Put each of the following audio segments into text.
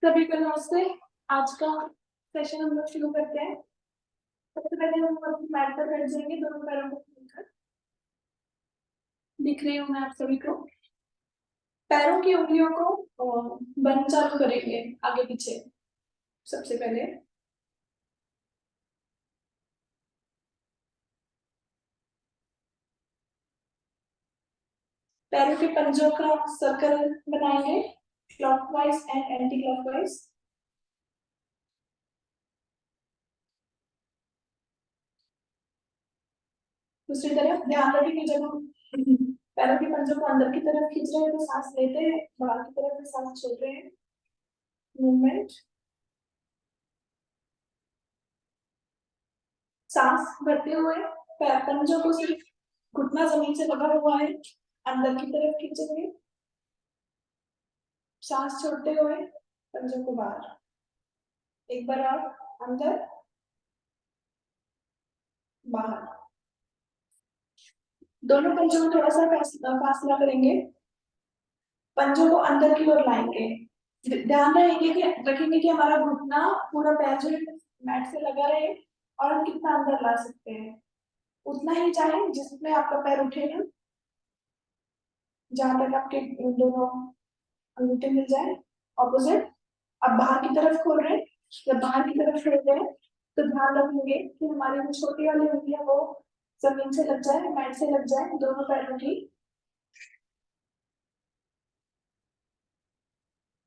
सभी को नमस्ते। आज का सेशन हम लोग शुरू करते हैं। सबसे पहले हम लोग मैट पर बैठ जाएंगे, दोनों पैरों को खोलकर। दिख रही हूँ मैं आप सभी को। पैरों की उंगलियों को बंद चालू करेंगे आगे पीछे। सबसे पहले पैरों के पंजों का सर्कल बनाएंगे, क्लॉकवाइज एंड एंटी क्लॉकवाइज। दूसरी तरफ ध्यान रखेंगे, जब हम पैरों के पंजों को अंदर की तरफ खींच रहे हैं तो सांस लेते हैं, बाहर की तरफ भी सांस छोड़ रहे हैं। मूवमेंट, सांस भरते हुए पंजों को सिर्फ घुटना जमीन से लगा हुआ है, अंदर की तरफ खींचेंगे। सांस छोड़ते हुए पंजों को बाहर। एक बार और, अंदर बाहर। दोनों पंजों में थोड़ा सा फासला करेंगे, पंजों को अंदर की ओर लाएंगे। ध्यान रखेंगे कि हमारा घुटना पूरा पैर जो है मैट से लगा रहे, और हम कितना अंदर ला सकते हैं उतना ही चाहे जिसमें आपका पैर उठेगा, जहां तक आपके दोनों अंगूठे मिल जाए ऑपोजिट। अब बाहर की तरफ खोल रहे हैं। जब बाहर की तरफ खोल रहे हैं तो ध्यान रखेंगे कि हमारी जो छोटी वाली उंगली है वो जमीन से लग जाए, मैट से लग जाए, दोनों पैरों की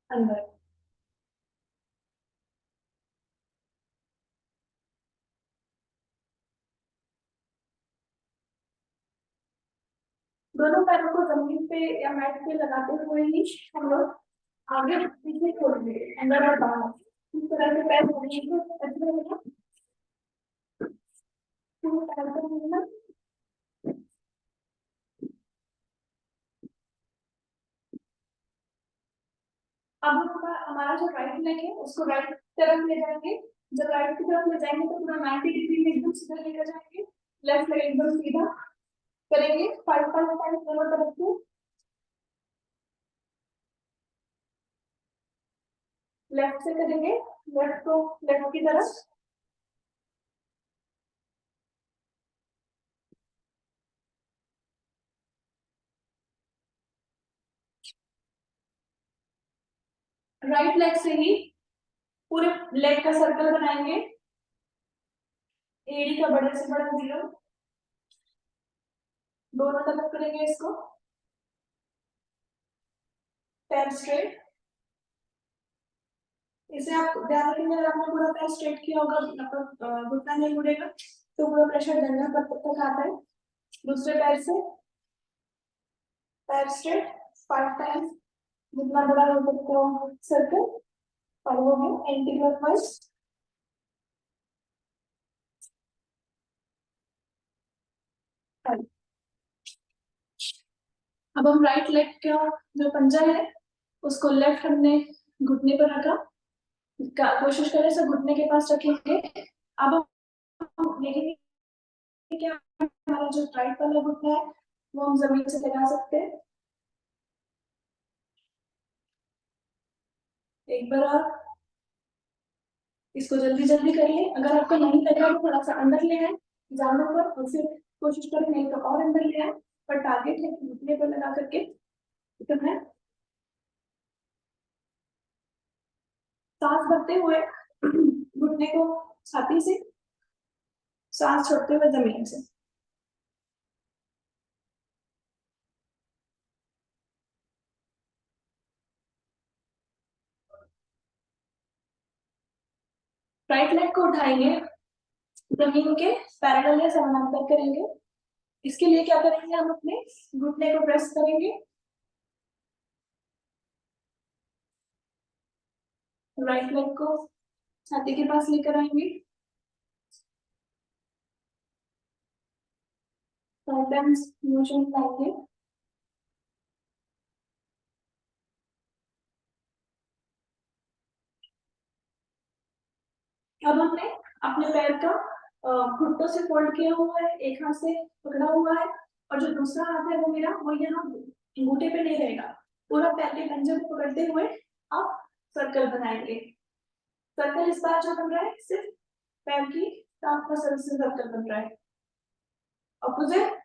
अंदर। दोनों पैरों को जमीन पे या मैट पे लगाते हुए ही हम लोग आगे पीछे खोलेंगे, अंदर और बाहर। इस तरह से पैर जमीन को टच रहेगा, पूरे पैर को मूवमेंट। अब हम हमारा जो राइट लेग है उसको राइट तरफ ले जाएंगे। जब राइट की तरफ ले जाएंगे तो पूरा 90 डिग्री में एकदम सीधा लेकर जाएंगे। लेफ्ट लेग एकदम सीधा करेंगे, 5 5 5 दोनों तरफ से। लेफ्ट से करेंगे, लेफ्ट को लेफ्ट की तरफ। राइट लेग से ही पूरे लेग का सर्कल बनाएंगे, एड़ी का बड़े से बड़ा जीरो। दोनों तरफ करेंगे इसको। पैर स्ट्रेट। इसे आप ध्यान रखेंगे, अगर आपने पूरा पैर स्ट्रेट किया होगा, आपका घुटना नहीं मुड़ेगा तो पूरा प्रेशर डंडा पर तक आता है। दूसरे पैर से पैर स्ट्रेट 5 टाइम्स, जितना बड़ा हो सकता सर्कल। और वो है एंटी क्लॉकवाइज। अब हम राइट लेग का जो पंजा है उसको लेफ्ट हमने घुटने पर रखा। कोशिश करें सब घुटने के पास रखेंगे। अब हम देखेंगे कि हमारा जो राइट वाला घुटना है वो हम जमीन से लगा सकते हैं। एक बार और, इसको जल्दी जल्दी करिए। अगर आपको नहीं लग रहा तो थोड़ा सा अंदर ले आए जानो पर, और फिर कोशिश करें नहीं तो और अंदर ले आए। पर टारगेट है कि घुटने पर लगा करके करना है। सांस भरते हुए घुटने को छाती से, सांस छोड़ते हुए जमीन से। राइट लेग को उठाएंगे, जमीन के पैरेलल या समानांतर करेंगे। इसके लिए क्या करेंगे, हम अपने घुटने को प्रेस करेंगे, राइट लेग को छाती के पास लेकर आएंगे, 5 टाइम्स मोशन लाएंगे। अब हमने अपने पैर का घुटनों से फोल्ड किया हुआ है, एक हाथ से पकड़ा हुआ है, और जो दूसरा हाथ है वो मेरा वो यहाँ अंगूठे पे नहीं रहेगा। पूरा पैर के पंजे को पकड़ते हुए आप सर्कल बनाएंगे। सर्कल इस बार जो बन रहा है सिर्फ पैर की टांग मसल से सर्कल बन रहा है। अपोजिट,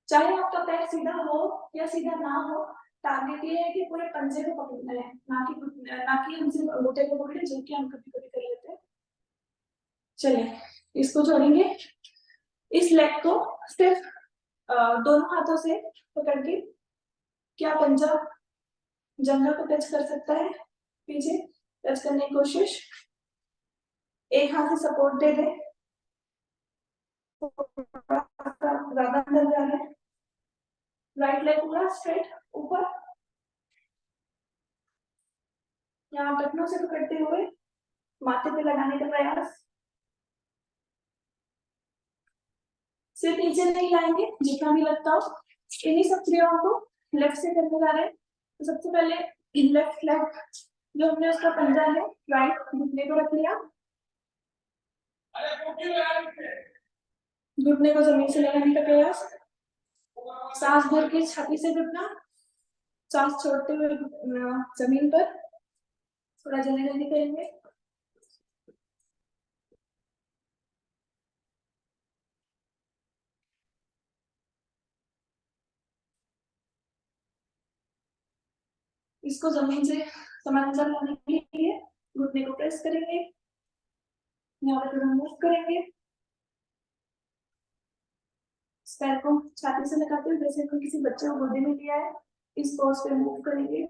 चाहे आपका पैर सीधा हो या सीधा ना हो, टारगेट ये है कि पूरे पंजे को पकड़ना है, ना कि हम सिर्फ अंगूठे को पकड़े, जो कि हम कभी कभी कर लेते हैं। चलिए इसको जोड़ेंगे। इस लेग को सिर्फ दोनों हाथों से पकड़ के, क्या पंजा जंघा को टच कर सकता है, पीछे टच करने की कोशिश। एक हाथ से सपोर्ट दे दे, ज्यादा अंदर जा रहा है। राइट लेग पूरा स्ट्रेट ऊपर, यहाँ टखनों से पकड़ते हुए माथे पे लगाने का प्रयास। सिर्फ नीचे नहीं लाएंगे, जितना भी लगता हो। इन्हीं सब क्रियाओं को लेफ्ट से करने जा रहे हैं। तो सबसे पहले लेफ्ट लेग जो हमने उसका पंजा है, राइट घुटने को रख लिया, घुटने को जमीन से लगाने का प्रयास। सांस भर के छाती से घुटना, सांस छोड़ते हुए जमीन पर थोड़ा जल्दी जल्दी करेंगे। इसको जमीन से समानांतर लाने के लिए घुटने को प्रेस करेंगे, यहाँ पर थोड़ा मूव करेंगे, पैर को छाती से लगाते हुए जैसे कोई किसी बच्चे को गोदी में लिया है, इस पोज पे मूव करेंगे।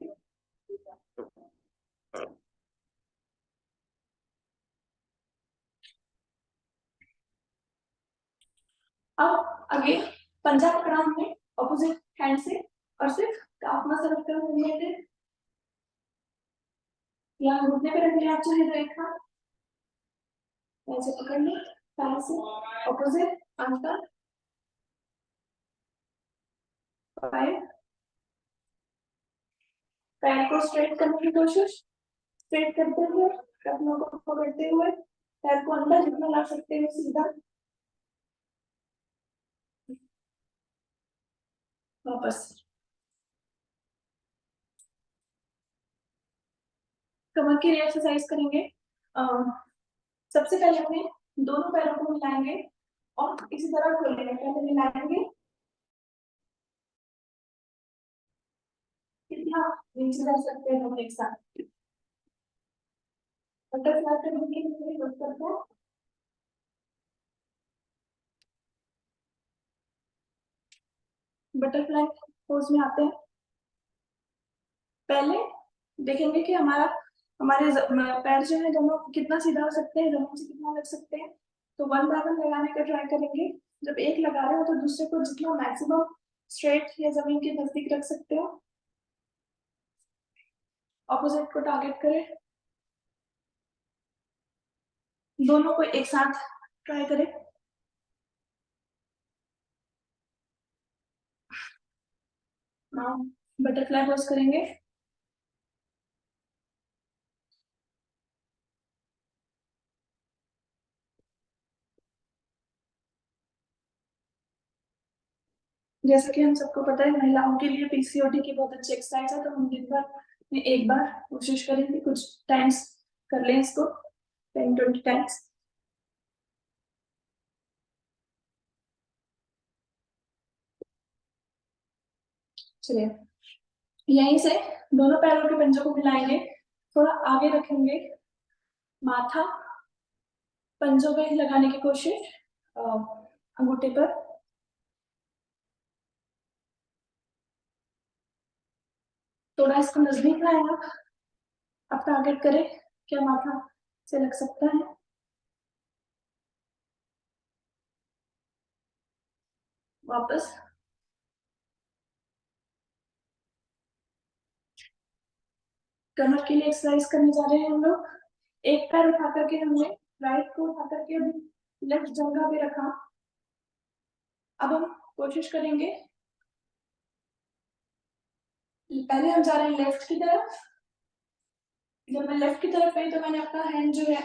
अब आगे पंजा पकड़ा हमने ऑपोजिट हैंड से और सिर्फ काफ मसल रखकर मूवमेंट है। यहाँ घुटने पे रख लिया आप चाहे तो एक हाथ ऐसे पकड़ लो, पैर से ऑपोजिट अंतर 5। पैर को स्ट्रेट करने की कोशिश, स्ट्रेट करते हुए टखनों को पकड़ते हुए पैर को अंदर जितना ला सकते हैं सीधा, वापस। कमर की एक्सरसाइज करेंगे। सबसे पहले अपने दोनों पैरों को मिलाएंगे और इसी तरह खोलेंगे। पहले मिलाएंगे, कितना नीचे जा सकते हैं हम एक साथ। बटरफ्लाई करने के लिए मत करते हैं। बटरफ्लाई पोज में आते हैं। पहले देखेंगे कि हमारे पैर जो है दोनों कितना सीधा हो सकते हैं, जमीन से कितना लग सकते हैं। तो 1 बाय 1 लगाने का ट्राई करेंगे। जब एक लगा रहे हो तो दूसरे को जितना मैक्सिमम स्ट्रेट या जमीन के नजदीक रख सकते हो। ऑपोजिट को टारगेट करें, दोनों को एक साथ ट्राई करें। बटरफ्लाई पोज करेंगे। जैसा कि हम सबको पता है, महिलाओं के लिए पीसीओडी की बहुत अच्छी एक्सरसाइज है, तो हम दिन भर में एक बार कोशिश करेंगे, कुछ टाइम्स कर लें इसको, 10-20 टाइम्स। चलिए यहीं से दोनों पैरों के पंजों को मिलाएंगे, थोड़ा आगे रखेंगे, माथा पंजों पे लगाने की कोशिश, अंगूठे पर। थोड़ा इसको नजदीक लाएगा, अब टारगेट करें क्या माथा से लग सकता है। वापस कमर के लिए एक्सरसाइज करने जा रहे हैं हम लोग। एक पैर उठा करके हमने राइट को उठा करके लेफ्ट जंघा पे रखा। अब हम कोशिश करेंगे, पहले हम जा रहे हैं लेफ्ट की तरफ। जब मैं लेफ्ट की तरफ गई तो मैंने अपना हैंड जो है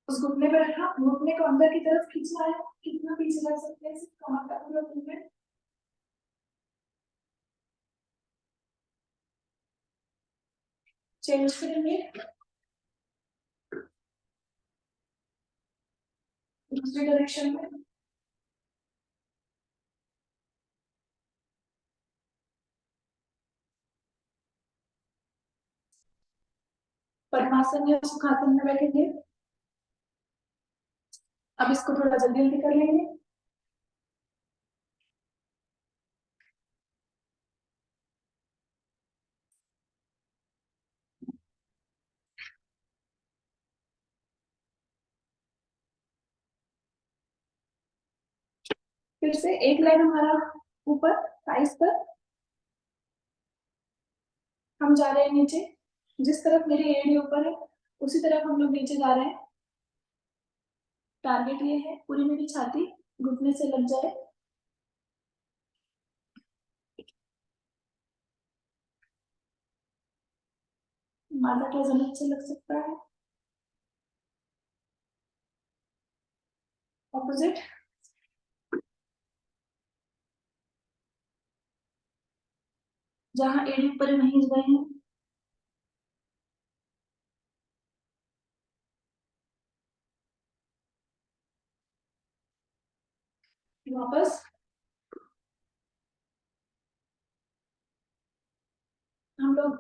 उस घुटने पे रखा, घुटने को अंदर की तरफ खींचना है, कितना पीछे लग सकते हैं सिर्फ कमर का पूरा मूवमेंट। चेंज करेंगे दूसरी डायरेक्शन में। पद्मासन या सुखासन में बैठेंगे। अब इसको थोड़ा जल्दी जल्दी कर लेंगे। फिर से एक लाइन हमारा ऊपर थाइस पर, हम जा रहे हैं नीचे। जिस तरफ मेरी एड़ी ऊपर है उसी तरफ हम लोग नीचे जा रहे हैं। टारगेट ये है पूरी मेरी छाती घुटने से लग जाए। माथा का वजन अच्छा लग सकता है। ऑपोजिट। जहाँ एड़ी ऊपर नहीं गए हैं वापस हम लोग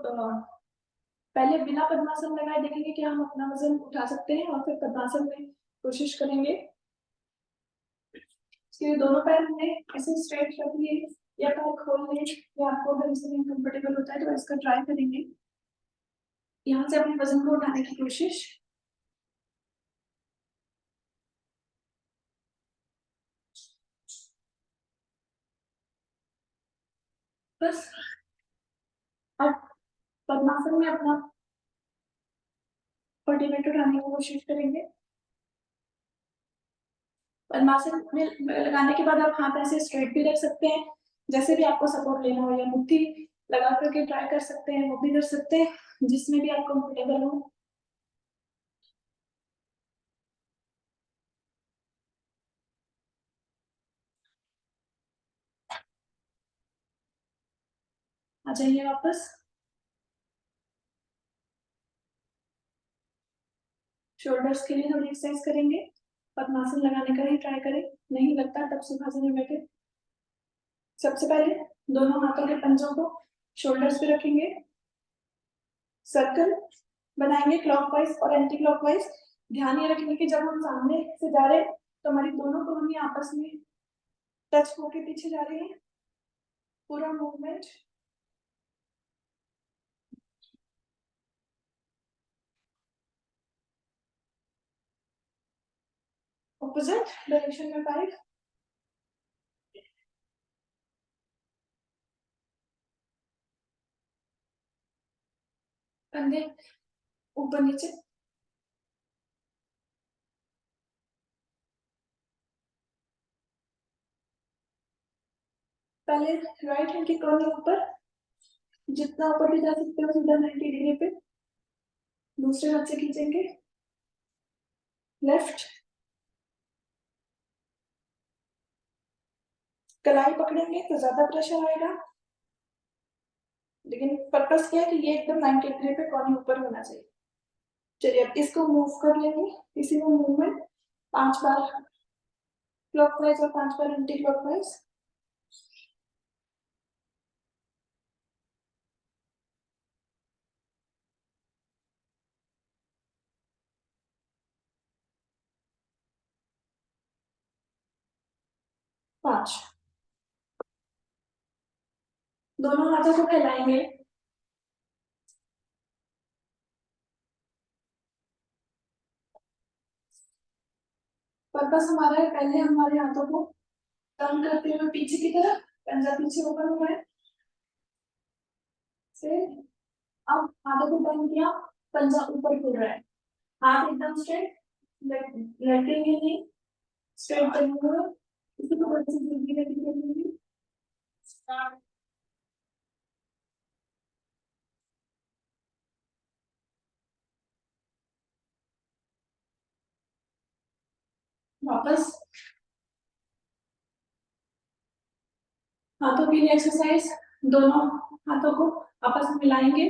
पहले बिना पद्मासन लगाए देखेंगे कि हम अपना वजन उठा सकते हैं और फिर पद्मासन में कोशिश करेंगे। इसके दोनों पैर हमने ऐसे स्ट्रेट रख लिए या पैर खोल लिए, या आपको अगर इसमें कंफर्टेबल होता है तो इसका ट्राई करेंगे। यहाँ से अपने वजन को उठाने की कोशिश। बस अब पद्मासन में अपना 40 मिनट उठाने की कोशिश करेंगे। पद्मासन में लगाने के बाद आप हाथ ऐसे स्ट्रेट भी रख सकते हैं, जैसे भी आपको सपोर्ट लेना हो, या मुट्ठी लगा करके ट्राई कर सकते हैं, वो भी कर सकते हैं जिसमें भी आप कंफर्टेबल हो। आ जाइए वापस। शोल्डर्स के लिए थोड़ी एक्सरसाइज करेंगे। पद्मासन लगाने का ही ट्राई करें, नहीं लगता तब सुखासन में बैठे। सबसे पहले दोनों हाथों के पंजों को शोल्डर्स पे रखेंगे, सर्कल बनाएंगे क्लॉकवाइज और एंटी क्लॉकवाइज। ध्यान ये रखेंगे कि जब हम सामने से जा रहे हैं तो हमारी दोनों कोहनी आपस में टच होके पीछे जा रही है। पूरा मूवमेंट ऑपोजिट डायरेक्शन में 5। कंधे ऊपर नीचे। पहले राइट हैंड की कोहनी ऊपर, जितना ऊपर भी जा सकते हो सीधा 90 डिग्री पे। दूसरे हाथ से खींचेंगे लेफ्ट। कलाई पकड़ेंगे तो ज्यादा प्रेशर आएगा, लेकिन पर्पस क्या है कि ये एकदम 90 डिग्री पे कोहनी ऊपर होना चाहिए। चलिए अब इसको मूव कर लेंगे, इसी में मूवमेंट 5 बार क्लॉकवाइज और 5 बार एंटी क्लॉकवाइज। पांच। दोनों हाथों को फैलाएंगे। पर्पस हमारा है पहले हमारे हाथों को टर्न करते हुए पीछे की तरफ, पंजा पीछे ऊपर हुआ है से। अब हाथों को टर्न किया, पंजा ऊपर खुल रहा है, हाथ एकदम स्ट्रेट, लटकेंगे नहीं, स्ट्रेट बने हुए। इसी को बच्चे जल्दी जल्दी करेंगे। वापस हाथों की एक्सरसाइज। दोनों हाथों को आपस में मिलाएंगे,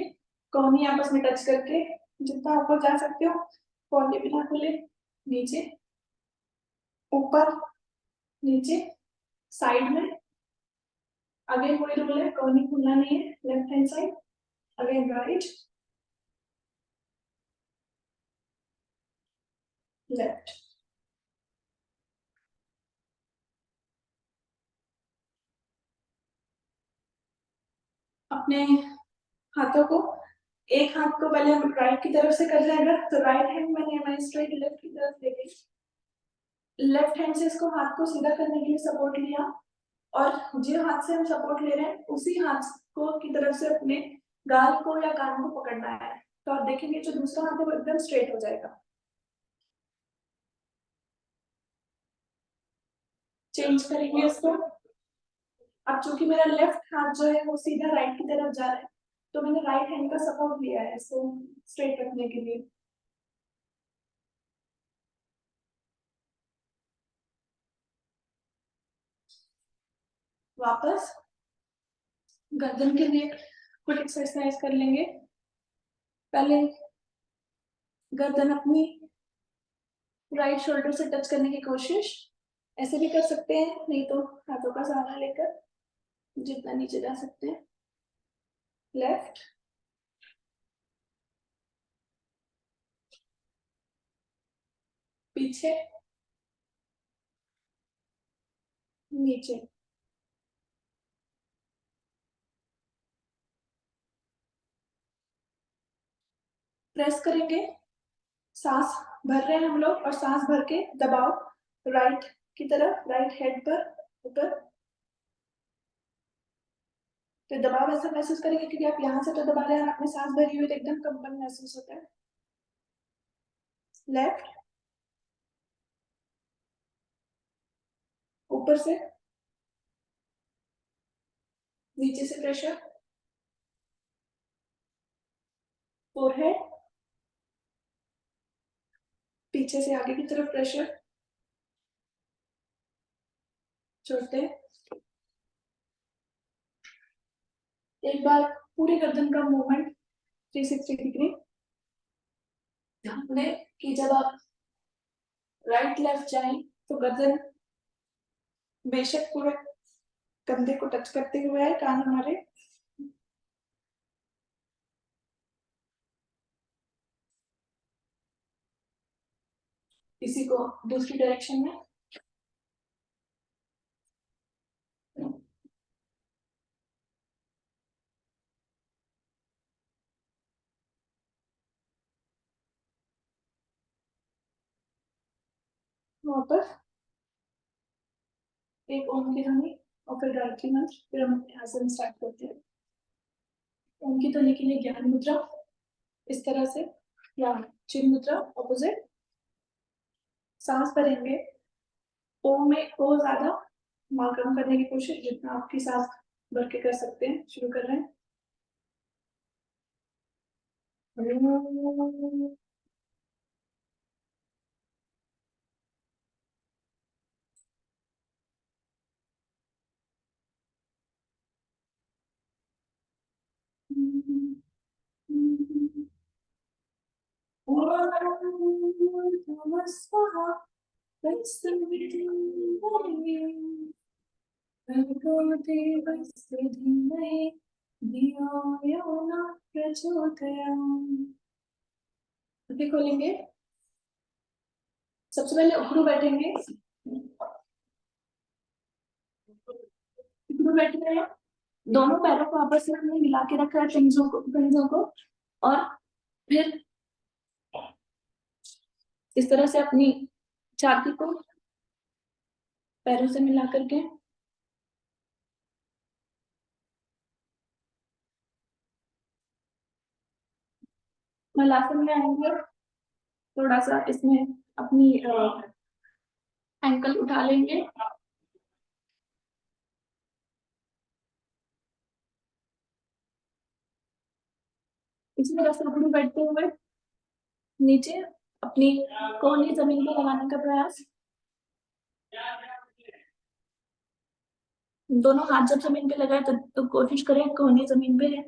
कोहनी आपस में टच करके जितना ऊपर जा सकते हो, कोहनी बिना खुले, नीचे, ऊपर, नीचे, साइड में। अगेन वही रूल है, कोहनी खुलना नहीं है, left hand side, again right, left. अपने हाथों को, एक हाथ को पहले हम राइट की तरफ से कर जाएगा, तो राइट हैंड मैंने हमारी स्ट्रेट लेफ्ट की तरफ ले गई, लेफ्ट हैंड से इसको हाथ को सीधा करने के लिए सपोर्ट लिया, और जो हाथ से हम सपोर्ट ले रहे हैं उसी हाथ को की तरफ से अपने गाल को या कान को पकड़ना है, तो आप देखेंगे जो दूसरा हाथ है वो एकदम स्ट्रेट हो जाएगा। चेंज करेंगे इसको। अब चूंकि मेरा लेफ्ट हाथ जो है वो सीधा राइट की तरफ जा रहा है, तो मैंने राइट हैंड का सपोर्ट लिया है इसको स्ट्रेट रखने के लिए। वापस गर्दन के लिए कुछ एक्सरसाइज कर लेंगे। पहले गर्दन अपनी राइट शोल्डर से टच करने की कोशिश, ऐसे भी कर सकते हैं, नहीं तो हाथों का सहारा लेकर जितना नीचे जा सकते हैं। लेफ्ट, पीछे, नीचे। प्रेस करेंगे, सांस भर रहे हैं हम लोग, और सांस भर के दबाव राइट की तरफ, राइट हेड पर ऊपर। तो दबाव ऐसा महसूस करेंगे क्योंकि आप यहाँ से तो दबा रहे हैं, आपने सांस भरी हुई तो एकदम कंपन महसूस होता है। लेफ्ट, ऊपर से नीचे से प्रेशर, फोरहेड, पीछे से आगे की तरफ प्रेशर, छोड़ते हैं। एक बार पूरी गर्दन का मूवमेंट 360 डिग्री ध्यान दें कि जब आप राइट लेफ्ट जाएं तो गर्दन बेशक पूरे कंधे को टच करते हुए है, कान हमारे, इसी को दूसरी डायरेक्शन में। वापस एक ओम की ध्वनि और फिर गायत्री मंत्र, फिर हम अपने आसन स्टार्ट करते हैं। ओम की ध्वनि के लिए ज्ञान मुद्रा इस तरह से, या चिन्ह मुद्रा ऑपोजिट। सांस भरेंगे, ओ में ओ ज्यादा, मां कम करने की कोशिश, जितना आपकी सांस भर के कर सकते हैं। शुरू कर रहे हैं। खोलेंगे, सबसे पहले उखड़ू बैठेंगे। उखड़ू बैठ रहे हैं, दोनों पैरों को आपस में हमने मिला के रखा है, पंजों को, और फिर इस तरह से अपनी छाती को पैरों से मिला करके मलासन में आएंगे। थोड़ा सा इसमें अपनी एंकल उठा लेंगे, इसी तरह से उखड़ू बैठते हुए नीचे अपनी कोहनी जमीन पे लगाने का प्रयास। दोनों हाथ जब जमीन पे लगाए तो कोशिश करें कोहनी जमीन पे है।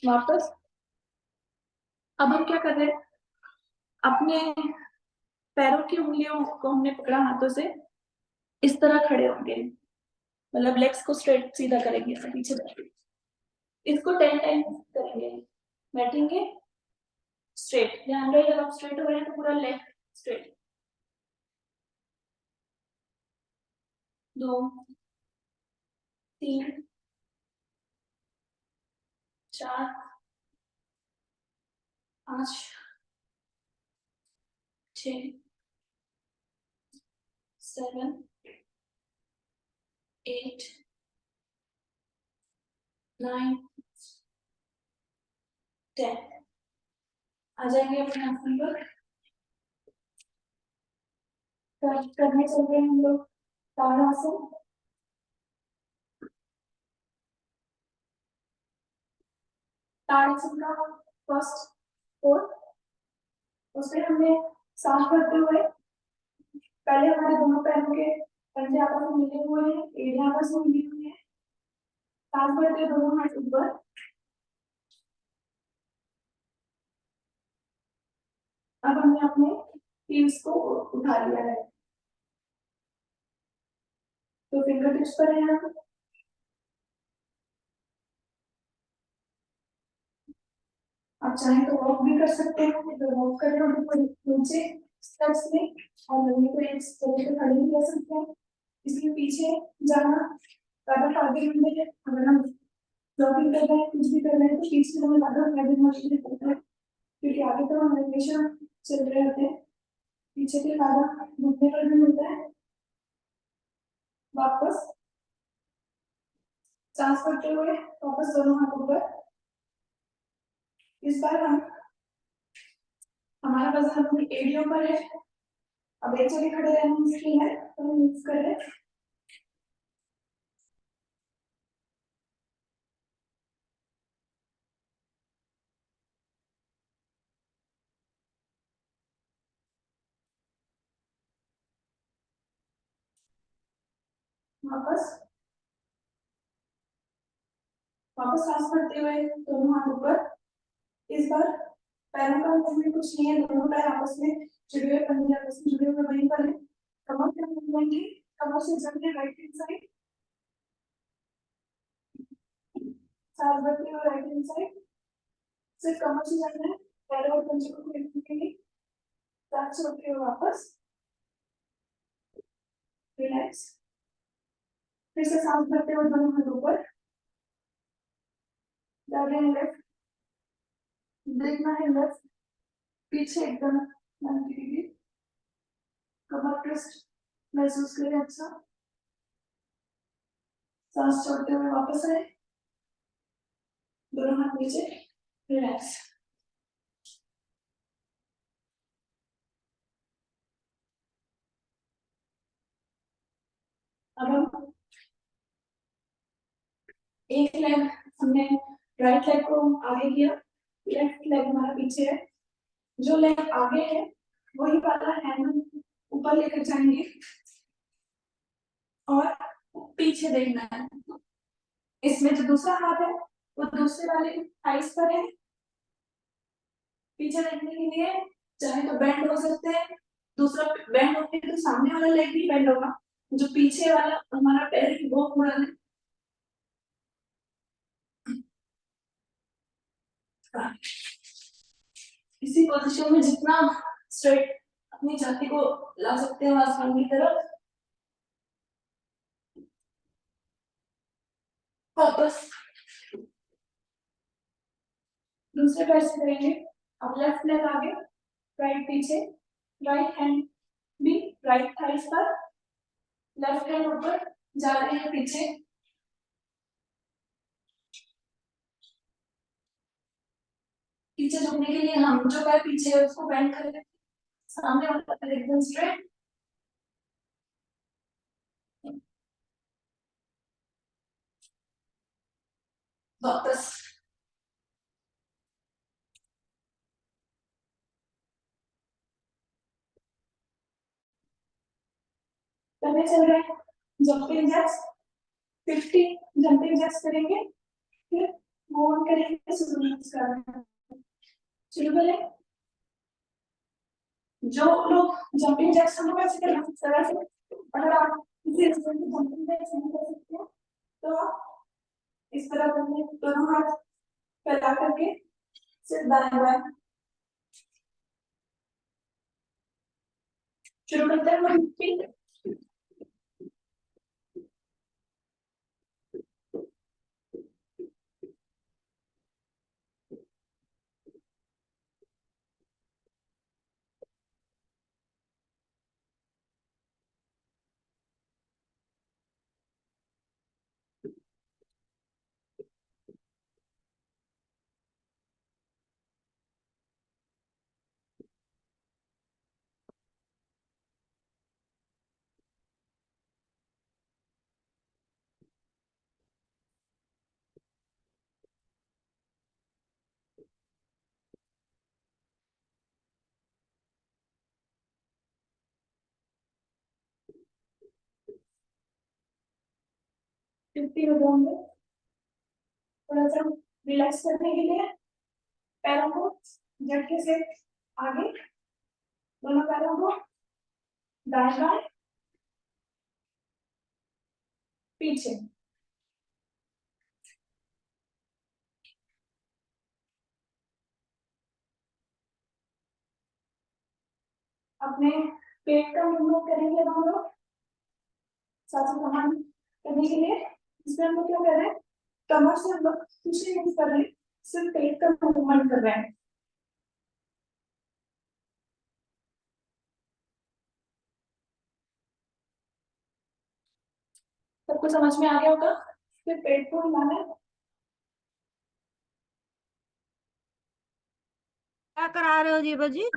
वापस। अब हम क्या कर रहे हैं, अपने पैरों की उंगलियों को हमने पकड़ा हाथों से, इस तरह खड़े होंगे, मतलब लेग्स को स्ट्रेट सीधा करेंगे ऐसे पीछे बैठ। इसको 10 टाइम्स करेंगे। बैठेंगे स्ट्रेट, ध्यान रहे जब आप स्ट्रेट हो रहे हैं तो पूरा लेग स्ट्रेट। 2 3 4 5 6 7 8 9 10। आ जाएंगे अपने आसन पर। करने चल रहे हैं हम लोग ताड़ासन। ताड़ासन का फर्स्ट फोर, उसमें हमने सांस भरते हुए पहले हमारे दोनों पैरों के पंजे आपस में मिले हुए हैं, एड़ियां आपस में मिली हुई है। सांस भरते हुए दोनों हाथ ऊपर। अब हमने अपने हील्स को उठा लिया है, तो फिंगर टिप्स पर है आप। आप चाहें तो वॉक भी कर सकते हैं, तो वॉक कर रहे हो तो नीचे स्टेप्स में, और जमीन को एक जगह पे खड़े भी रह सकते हैं। इसलिए पीछे जाना ज्यादा फायदेमंद है। अगर हम जॉगिंग कर रहे हैं, कुछ भी कर रहे हैं, तो पीछे हमें ज्यादा फायदेमंद होता है, क्योंकि आगे तो हम हमेशा चल रहे होते हैं, पीछे के फायदा घूमने पर भी मिलता है। वापस सांस करते हुए वापस दोनों हाथ ऊपर। इस बार हम, हमारा वजन अपनी एड़ियों पर है। अब एक जगह खड़े रहना मुश्किल है, तो हम मूव कर रहे हैं। वापस वापस सांस भरते हुए दोनों हाथ ऊपर। इस बार पैरों का मूवमेंट कुछ नहीं है, दोनों पैर आपस में जुड़े हुए, पंजे आपस में जुड़े हुए वहीं पर है। कमर का मूवमेंट है, कमर से जमने राइट हैंड साइड, सांस भरते हुए राइट हैंड साइड, सिर्फ कमर से जमना है, पैरों और पंजे को खोलने के लिए। सांस छोड़ते हुए वापस रिलैक्स। फिर से सांस भरते हुए दोनों हाथ ऊपर, दाहिने लेफ्ट, देखना है लेफ्ट, पीछे एकदम 90 डिग्री, कमर ट्विस्ट महसूस करें अच्छा। सांस छोड़ते हुए वापस आए, दोनों हाथ नीचे, रिलैक्स। अब हम एक लेग, हमने राइट लेग को आगे किया, लेफ्ट लेग हमारा पीछे है। जो लेग आगे है वही वाला हैंड ऊपर लेकर जाएंगे और पीछे देखना है। इसमें जो दूसरा हाथ है वो दूसरे वाले थाइस पर है। पीछे देखने के लिए चाहे तो बेंड हो सकते हैं, दूसरा बेंड होने तो सामने वाला लेग भी बेंड होगा, जो पीछे वाला हमारा पैर है वो मुड़ा है। इसी पोजीशन में जितना स्ट्रेट अपनी छाती को ला सकते हैं आसमान की तरफ। वापस दूसरे पैर से करेंगे। अब लेफ्ट लेग आगे, राइट पीछे, राइट हैंड भी राइट थाइस पर, लेफ्ट हैंड ऊपर, जा रहे हैं पीछे। पीछे झुकने के लिए हम जो पैर पीछे है उसको बेंड करें, सामने वाला पैर एकदम स्ट्रेट। वापस करने चल रहे हैं जंपिंग जैक्स। 50 जंपिंग जैक्स करेंगे। फिर मूव ऑन करेंगे सूर्य नमस्कार। शुरू करें। जो लोग जंपिंग जैक्स हम लोग ऐसे कर इस तरह से, अगर आप किसी इंस्ट्रूमेंट में जंपिंग जैक्स नहीं कर सकते हो तो आप इस तरह करके दोनों हाथ फैला करके सिर्फ दाएं बाएं शुरू करते हैं। 50 हो जाएंगे। थोड़ा सा रिलैक्स करने के लिए पैरों को झटके से आगे, दोनों पैरों को दाएं बाएं पीछे। अपने पेट का मूवमेंट करेंगे हम लोग साथ समान करने के लिए। इसमें हम लोग क्या कर रहे हैं, कमर से हम लोग कुछ नहीं कर रहे हैं, सिर्फ पेट का मूवमेंट कर रहे हैं। सबको समझ में आ गया होगा। फिर पेट को हिलाना है। क्या करा रहे हो जीवा जी?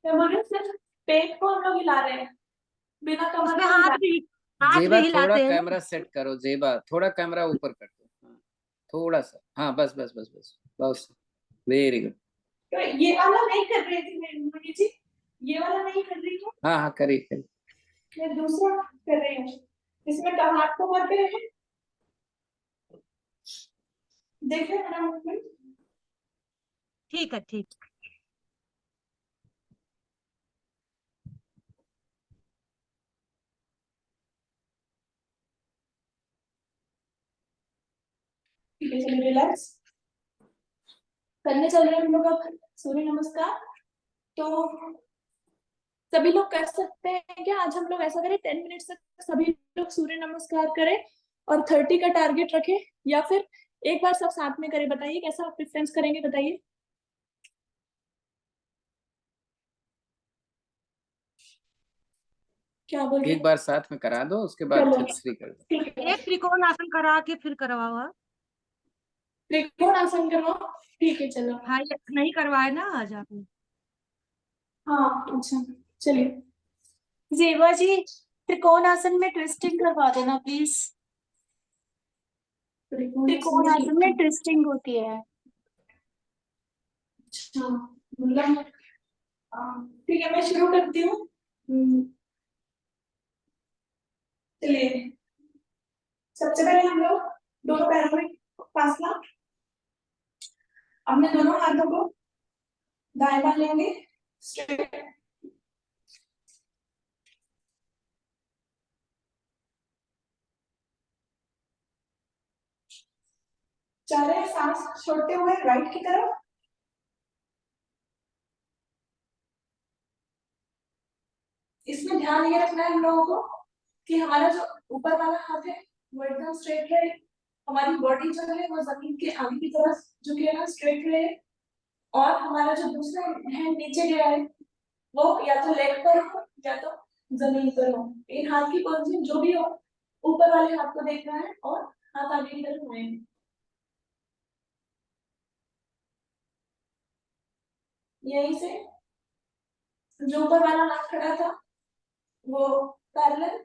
मैं बोल रही हूँ सिर्फ पेट को हम लोग हिला रहे हैं, बिना कमर इसमें को हाथ हिला। भी जेबा थोड़ा हिलाते हैं ना? कैमरा सेट करो, जेबा थोड़ा कैमरा ऊपर कर दो। हाँ, थोड़ा सा। हाँ बस बस बस बस बस। Very good. तो ये वाला नहीं कर रही थी मैं मुनि जी, ये वाला नहीं कर रही हूँ, हाँ हाँ, करिए करिए। मैं दूसरा कर रही हूँ। इसमें हाथ को मत है, देख रहे हैं मेरा मूवमेंट। ठीक है, ठीक। ठीक है, चलिए रिलैक्स करने चल रहे हैं हम लोग अब सूर्य नमस्कार। तो सभी लोग कर सकते हैं क्या? आज हम लोग ऐसा करें 10 मिनट तक सभी लोग सूर्य नमस्कार करें और 30 का टारगेट रखें, या फिर एक बार सब साथ में करें? बताइए कैसा प्रेफरेंस करेंगे, बताइए। क्या बोल रहे एक हैं? बार साथ में करा दो, उसके बाद चलो फिर फ्री कर दो। ठीक है, एक त्रिकोण आसन करा के फिर करवाओ। त्रिकोण आसन करवाओ। ठीक है चलो। हाँ, ये नहीं करवाए ना आज आपने? हाँ अच्छा, चलिए। जेबा जी, त्रिकोण आसन में ट्विस्टिंग करवा देना प्लीज। त्रिकोण आसन में ट्विस्टिंग होती है। अच्छा, मतलब ठीक है, मैं शुरू करती हूँ। चलिए, सबसे पहले हम लोग दोनों पैरों में फासला, अपने दोनों हाथों को दाएं बाएं लेंगे स्ट्रेट। चाह रहे हैं सांस छोड़ते हुए राइट की तरफ। इसमें ध्यान ये रखना है हम लोगों को कि हमारा जो ऊपर वाला हाथ है वो एकदम स्ट्रेट रहे, हमारी बॉडी जो है वो जमीन के आगे की तरफ झुके ना, स्ट्रेट रहे। और हमारा जो दूसरा हैंड नीचे गया है वो या तो लेग पर हो या तो जमीन पर हो। इन हाथ की पोजीशन जो भी हो, ऊपर वाले हाथ को देखना है और हाथ आगे की तरफ आए। यहीं से जो ऊपर वाला हाथ खड़ा था वो पैरेलल,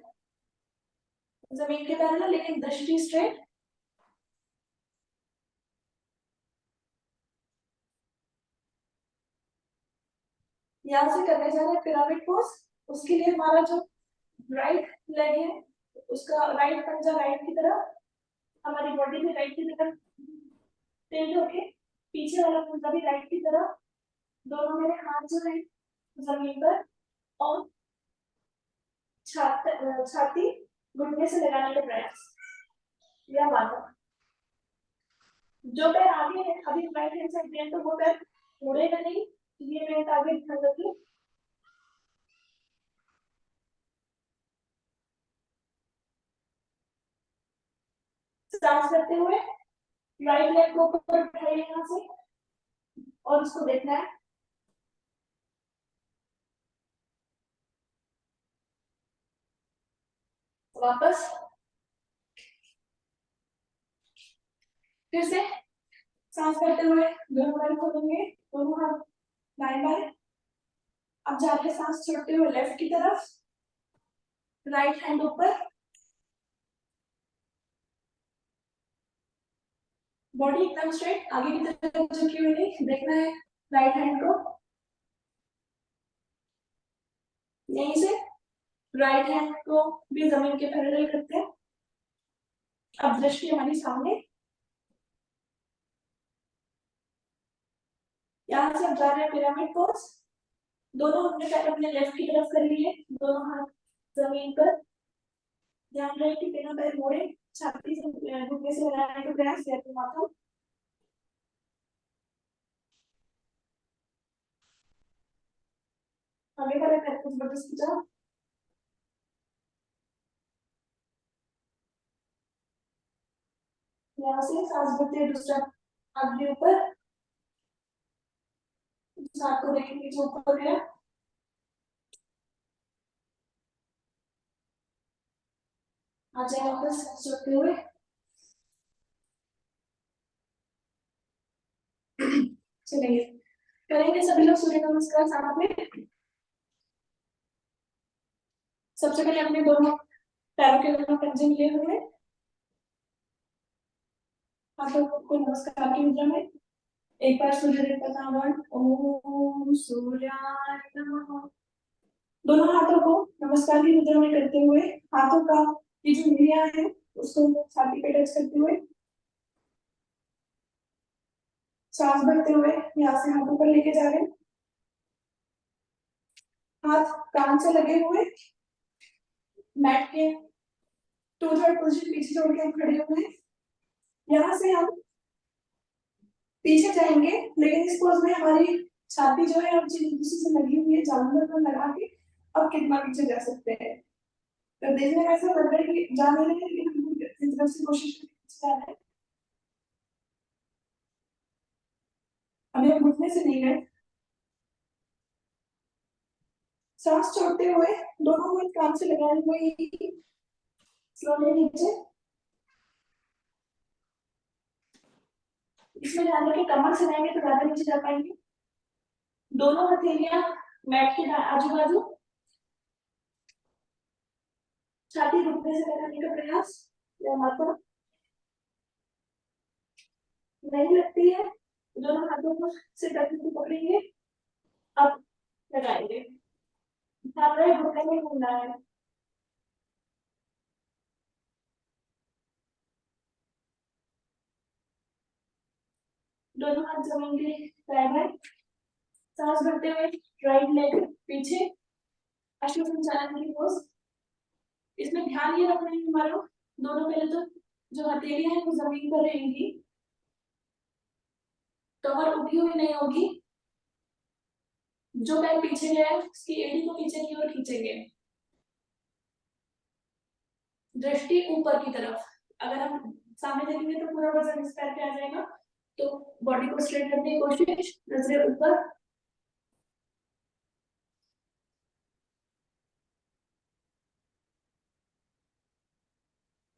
जमीन के पैरेलल, लेकिन दृष्टि स्ट्रेट। यहाँ से करने जा रहे हैं पिरामिड पोज। उसके लिए हमारा जो राइट लेग है उसका राइट पंजा राइट की तरफ, हमारी बॉडी में राइट की तरफ टिल्ट होके पीछे वाला कुर्ता भी राइट की तरफ, दोनों मेरे हाथ जो है जमीन पर, और छाती घुटने से लगाने का प्रयास, या माथा। जो पैर आगे है अभी राइट हैंड साइड में, तो वो पैर मुड़ेगा नहीं, ये मैं टारगेट ध्यान रखिए। सांस करते हुए राइट लेग को ऊपर उठाइए यहाँ से, और उसको देखना है। वापस फिर से सांस करते हुए दोनों पैर खोलेंगे, दोनों हाथ दाएं बाएं। अब जा रहे सांस छोड़ते हुए लेफ्ट की तरफ, राइट हैंड ऊपर, बॉडी एकदम स्ट्रेट आगे की तरफ झुकी हुई नहीं, देखना है राइट हैंड को। यहीं से राइट हैंड को भी जमीन के पैरेलल करते हैं। अब दृष्टि हमारी सामने, यहाँ से अब जा रहे हैं पिरामिड पोज। दोनों हमने पैर अपने लेफ्ट की तरफ कर लिए, दोनों हाथ जमीन पर। ध्यान रहे कि बिना पैर मोड़े छाती से घुटने से लगाने का प्रयास करते माथा। आगे बढ़े पैर को जबरदस्ती जाओ। यहाँ से सांस भरते हुए दूसरा हाथ भी ऊपर, हाथ को देखेंगे जो ऊपर गया। आ जाए वापस चलते हुए। चलेंगे, करेंगे सभी लोग सूर्य नमस्कार साथ में। सबसे पहले अपने दोनों पैरों के दोनों पंजे मिले हुए, हाथों को नमस्कार की मुद्रा में। एक बार सूर्य देवता का आह्वान, ओम सूर्याय नमः। दोनों हाथों को नमस्कार की मुद्रा में करते हुए, हाथों का ये जो उंगलियां है उसको छाती पे टच करते हुए, सांस भरते हुए यहाँ से हाथों पर लेके जा रहे हैं। हाथ कान से लगे हुए, मैट के 2/3 पोजीशन पीछे छोड़ के हम खड़े हुए हैं। यहाँ से हम पीछे जाएंगे, लेकिन इस पोज में हमारी छाती जो है अब दूसरे से लगी हुई है, जांघों पर लगा के अब कितना पीछे जा सकते हैं। तो देखने में ऐसा लग रहा है कि जा नहीं रहे, लेकिन हम इस तरफ से कोशिश कर रहे हैं। अभी हम घुटने से नहीं गए। सांस छोड़ते हुए दोनों हाथ कान से लगाए हुए स्लोली नीचे। इसमें ध्यान रखें कमर से रहेंगे तो ज्यादा नीचे जा पाएंगे। दोनों हथेलियां मैट के आजू बाजू, छाती घुटने से लगाने का प्रयास, या माथा नहीं लगती है, दोनों हाथों को से टच पकड़ेंगे, अब लगाएंगे। ध्यान रहे घुटने में घूमना है। दोनों हाथ जमीन के पैर है, सांस भरते हुए राइट लेग पीछे, अश्व संचालन की पोज। इसमें ध्यान ये रखना है हमारा, दोनों पहले तो जो हथेलियां हैं वो जमीन पर रहेंगी, कमर उठी हुई नहीं होगी। जो पैर पीछे गया है उसकी एड़ी को पीछे की ओर खींचेंगे, दृष्टि ऊपर की तरफ। अगर हम सामने देखेंगे तो पूरा वजन इस पैर पे आ जाएगा, तो बॉडी को स्ट्रेट करने की कोशिश, नजरें ऊपर।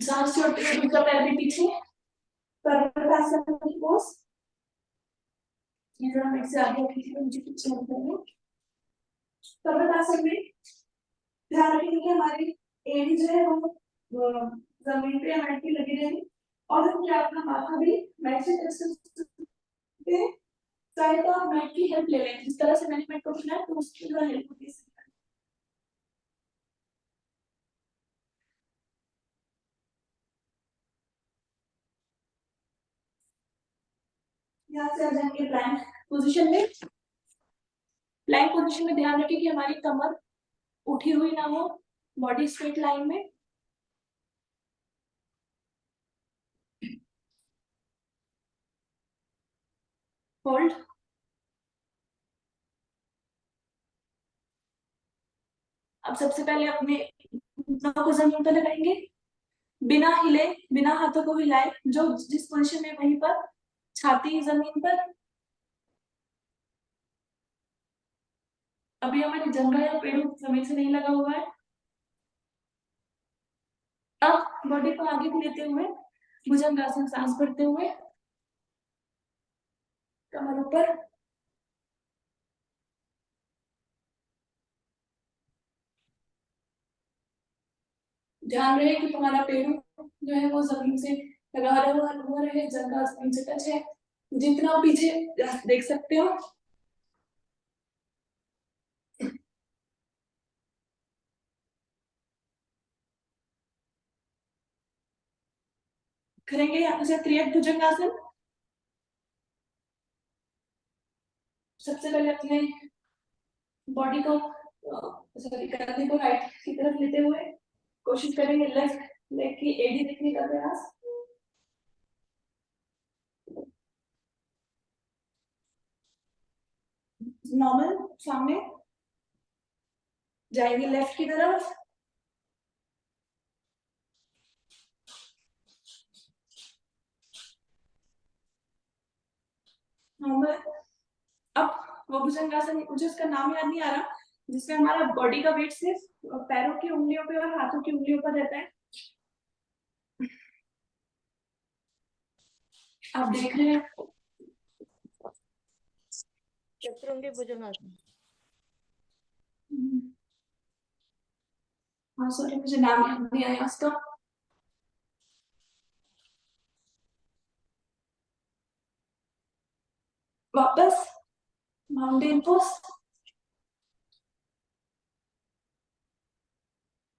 सांस छोड़ते हुए दूसरा पैर भी पीछे, पर्वतासन की पोज। इधर हम एक से आगे खींच के नीचे पीछे मत करेंगे। पर्वतासन में ध्यान रखेंगे कि हमारी एड़ी जो है वो जमीन पे या मैट पे लगी रहेगी, और हम क्या अपना माथा भी मैट से टच कर सकते हैं। चाहे तो आप मैट की हेल्प ले लें, जिस तरह से मैंने मैट को चुना है तो उसकी जो हेल्प होती है। यहाँ से आ जाएंगे प्लैंक पोजीशन में। प्लैंक पोजीशन में ध्यान रखें कि हमारी कमर उठी हुई ना हो, बॉडी स्ट्रेट लाइन में। होल्ड। अब सबसे पहले अपने घुटनों को जमीन पर लगाएंगे, बिना हिले, बिना हाथों को हिलाए, जो जिस पोजीशन में वहीं पर, छाती जमीन पर। अभी हमारी जंघा या पेड़ जमीन से नहीं लगा हुआ है। अब बॉडी को आगे को लेते हुए भुजंगासन, सांस भरते हुए, कमर ऊपर। ध्यान रहे कि तुम्हारा पेड़ जो है वो जमीन से लगा हुआ रहे, जंघा जमीन से टच है, जितना पीछे देख सकते हो। करेंगे यहाँ से त्रियक भुजंगासन। सबसे पहले अपने बॉडी को, सॉरी, कंधे को राइट की तरफ लेते हुए कोशिश करेंगे लेफ्ट लेग की एडी देखने का प्रयास। नॉर्मल सामने जाएंगे लेफ्ट की तरफ। नॉर्मल। अब वो भुजंगासन, मुझे उसका नाम याद नहीं आ रहा, जिसमें हमारा बॉडी का वेट सिर्फ पैरों की उंगलियों पे और हाथों की उंगलियों पर रहता है। आप देख रहे हैं। चतुरंगी भुजंगासन। हाँ सॉरी, मुझे नाम याद नहीं आया उसका। वापस माउंटेन पोज।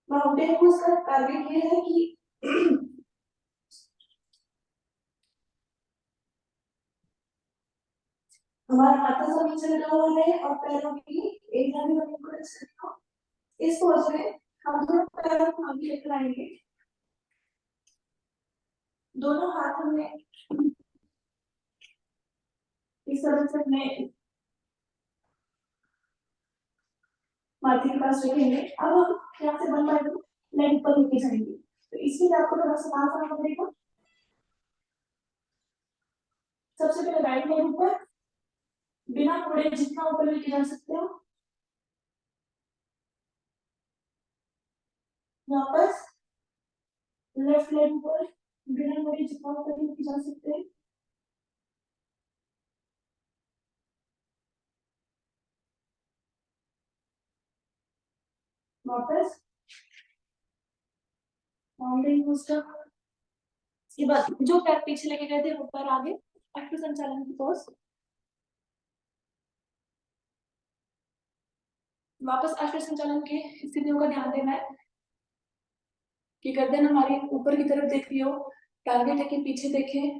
माउंटेन पोज का टारगेट ये है कि हमारा माथा जमीन से लगा हुआ है और पैरों की एक जानी जमीन को टच करनी हो। इस पोज में हम दोनों पैरों को आगे लेकर आएंगे, दोनों हाथ हमने इस तरह से अपने माथे के पास रखेंगे। अब हम यहाँ से वन बाय वन लेग ऊपर लेके जाएंगे, तो इसके लिए आपको थोड़ा सा सांस आना पड़ेगा। सबसे पहले राइट लेग ऊपर, बिना मुड़े जितना ऊपर लेके जा सकते हो। वापस लेफ्ट लेग ऊपर, बिना मुड़े जितना ऊपर लेके जा सकते हैं। वापस माउंटेन पोज का। इसके बाद जो पैर पीछे लेके गए थे ऊपर आगे, अश्व संचालन की पोज। वापस अश्व संचालन की स्थितियों का ध्यान देना है कि गर्दन हमारी ऊपर की तरफ देख रही हो, टारगेट है कि पीछे देखें,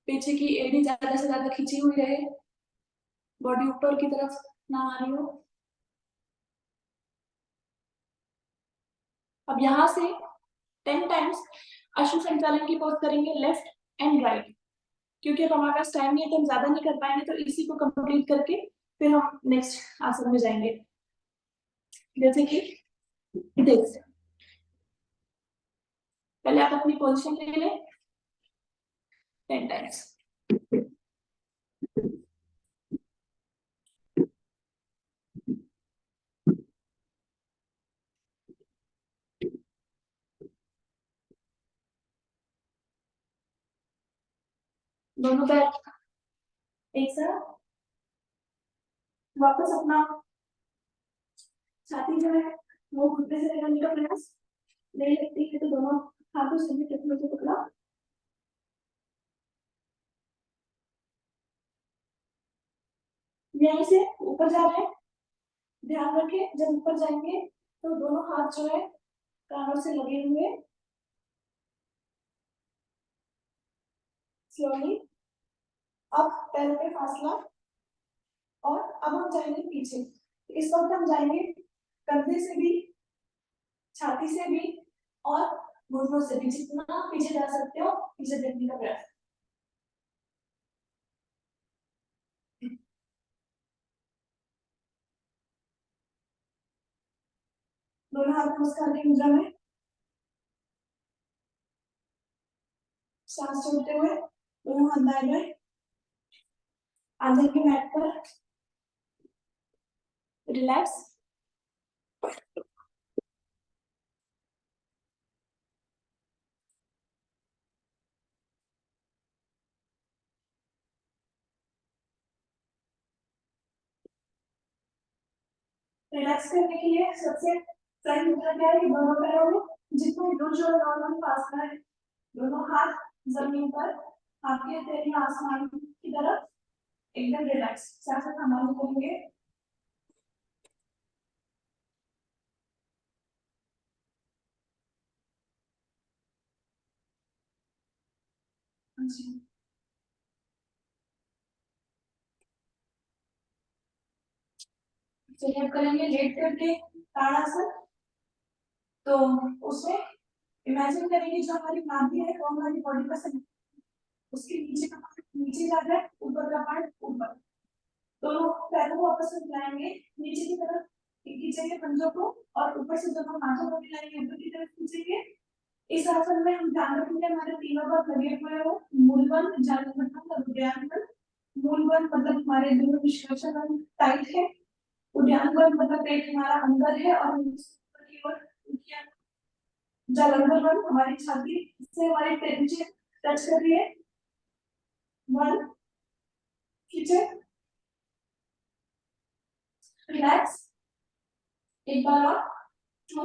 पीछे की एड़ी ज्यादा से ज्यादा खींची हुई रहे, बॉडी ऊपर की तरफ ना आ रही हो। अब यहाँ से 10 टाइम्स अश्व संचालन की पोज करेंगे, लेफ्ट एंड राइट। क्योंकि अब हमारे पास टाइम नहीं है तो हम ज्यादा नहीं कर पाएंगे, तो इसी को कंप्लीट करके फिर हम नेक्स्ट आसन में जाएंगे। जैसे कि देख, पहले आप अपनी पोजीशन ले लें 10 टाइम्स। दोनों पैर एक साथ। वापस अपना छाती जो है वो घुटने से लगाने का प्रयास। नहीं लगती है तो दोनों हाथों से भी टखनों को पकड़ा। यहीं से ऊपर जा रहे हैं, ध्यान रखें जब ऊपर जाएंगे तो दोनों हाथ जो है कानों से लगे हुए, स्लोली अब पैरों पे फासला, और अब हम जाएंगे पीछे। इस वक्त हम जाएंगे कंधे से भी, छाती से भी, और घुटनों से भी। जितना पीछे जा सकते हो पीछे देखने का प्रयास। दोनों हाथ नमस्कार की मुद्रा में, सांस छोड़ते हुए दोनों हाथ दाएं बाएं आ जाएंगे मैट पर। रिलैक्स। रिलैक्स करने के लिए सबसे सही मुद्रा क्या है कि दोनों पैरों में जितने लूज और नॉर्मल फासला है, दोनों हाथ जमीन पर, हाथ की हथेलियां आसमान की तरफ, एकदम रिलैक्स। सांस संभाल करेंगे। जी। चलिए अब करेंगे लेट करके ताड़ासन। तो उसमें इमेजिन करेंगे जो हमारी नाभि है वो हमारी बॉडी का सेंटर, उसके नीचे का पार्ट नीचे जा रहा है, ऊपर का पार्ट ऊपर। दोनों पैरों को आपस में मिलाएंगे, नीचे की तरफ खींचेंगे पंजों को, और ऊपर से दोनों हाथों को मिलाएंगे, ऊपर की तरफ खींचेंगे। इस आसन में हम ध्यान रखेंगे हमारे तीनों भाग लगे हुए हो, मूलबंध, जानुबंध और उद्यानबंध। मूलबंध मतलब हमारे दोनों निष्कर्षण टाइट है, उद्यानबंध मतलब पेट हमारा अंदर है और हम ऊपर की ओर उठिया। जालंधरबंध हमारी छाती से हमारी नीचे टच कर रही है। वन, खींचे, रिलैक्स, एक बार और, टू,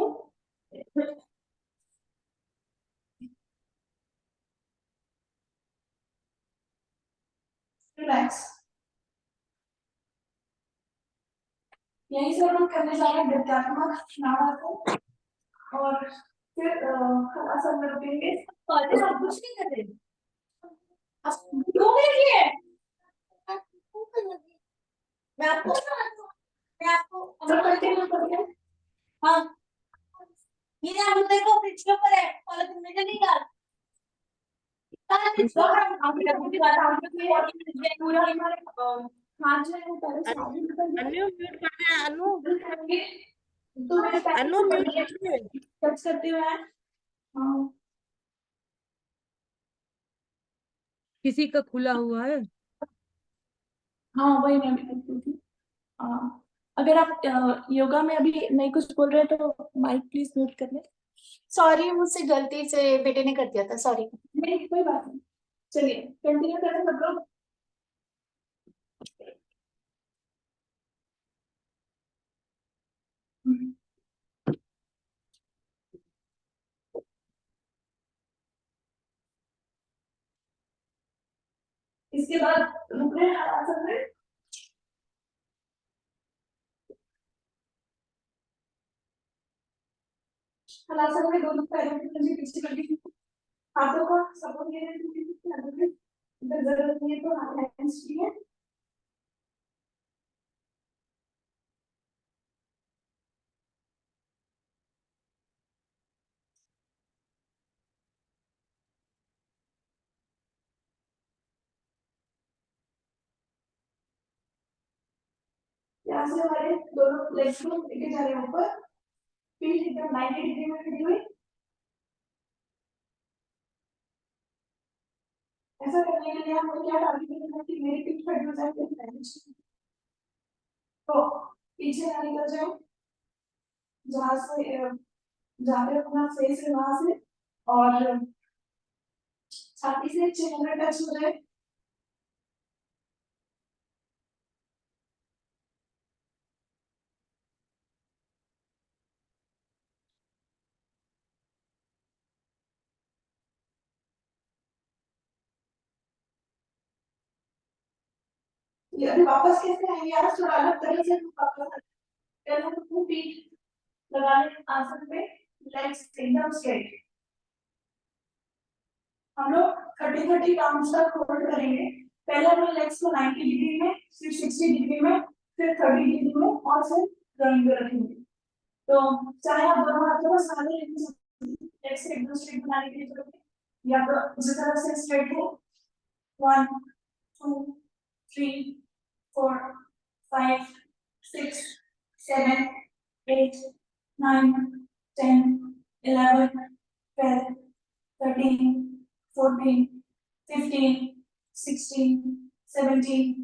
रिलैक्स। यहीं से हम करने जा रहे हैं गद्यात्मक नाड़ासन, और फिर आसन में रुकेंगे। आप कुछ नहीं कर रहे, आप क्यों करेंगे? मैं आपको कंटिन्यू करेंगे। हाँ, ये आप देखो फ्रिज के ऊपर है, पॉलिथीन में चलेगा। पूरा हमारे हाथ जो है वो पहले से आगे निकल जाए। अनु म्यूट कर दे अनु। तो मेरे पैर अनु को म्यूट कर दे। टच करते हुए हैं। हाँ, किसी का खुला हुआ है? हाँ वही मैं भी करती थी। हाँ, अगर आप योगा में अभी नहीं कुछ बोल रहे तो माइक प्लीज म्यूट कर ले। सॉरी, मुझसे गलती से बेटे ने कर दिया था, सॉरी। नहीं कोई बात नहीं, चलिए कंटिन्यू करें सब लोग। इसके बाद रुक रहे हैं आसन में। हलासन में दोनों पैरों की पंजे पीछे कर दी, हाथों का सपोर्ट लेने के लिए अगर जरूरत नहीं है तो हैंड्स फ्री है। यहाँ से हमारे दोनों लेग्स को लेके जा रहे हैं ऊपर, पीठ एकदम 90 डिग्री में खड़ी हुई। ऐसा करने के लिए हमें क्या टारगेट करना है कि मेरी पीठ खड़ी हो जाए, तो पीछे ना निकल जाओ, जहां से जहाँ पे अपना फेस है वहां से, और छाती से चेहरा टच हो जाए। ये अभी वापस कैसे आएंगे यार, थोड़ा अलग तरह से वापस पहले हम अपनी पीठ लगा लें आसन पे, लेग्स एकदम स्ट्रेट। हम लोग 30 30 काउंट्स तक होल्ड करेंगे। पहले अपने लेग्स को 90 डिग्री में, फिर 60 डिग्री में, फिर 30 डिग्री में और फिर ड्राइंग पे रखेंगे। तो चाहे आप दोनों हाथों को सामने लेग्स को एकदम स्ट्रेट बनाने के लिए करोगे, या तो उसी तरह से स्ट्रेट हो। 1 2 3 4 5 6 7 8 9 10 11 12 13 14 15 16 17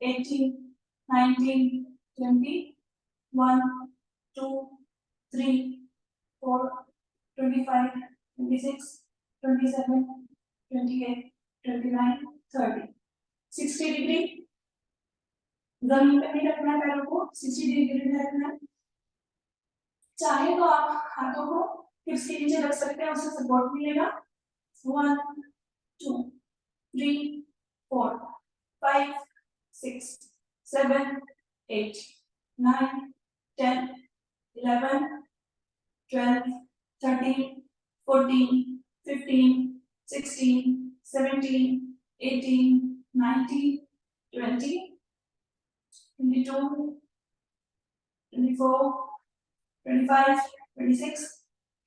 18 19 20 1 2 3 4 25 26 27 28 29 30 60 डिग्री जमीन पे नहीं रखना है, पैरों को 60 डिग्री में रखना है। चाहे तो आप हाथों को हिप्स के नीचे रख सकते हैं, उससे सपोर्ट मिलेगा। 1 2 3 4 5 6 7 8 9 10 11 12 13 14 15 16 17 18 19 20 22 24 25 26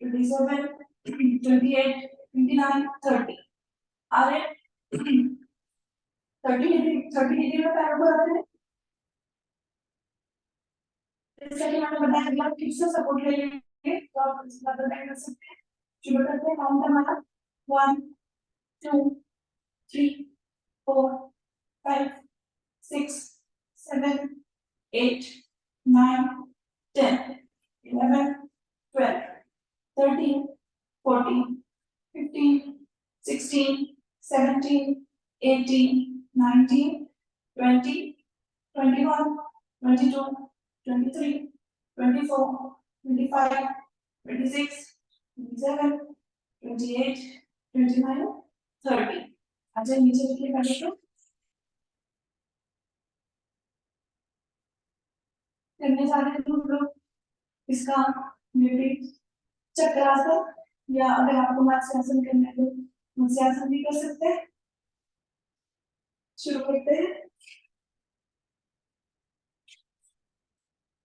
27 28 29 30 आ रहे 30 डिग्री में पैरों को रखना है। जैसा कि मैंने बताया, अगर ठीक से सपोर्ट ले लेंगे तो आप ज्यादा बैठ कर सकते हैं। शुरू करते हैं, काउंट हमारा 1 2 3 4 5 6 7 8 9 10 11 12 13 14 15 16 17 18 19 20 21 22 23 24 25 26 27 28 29 30 अच्छा नीचे लिखिए पहले तो करने जा रहे हैं हम लोग इसका विपरीत चक्रासन, या अगर आपको मत्स्यासन करना है तो मत्स्यासन भी कर सकते हैं। शुरू करते हैं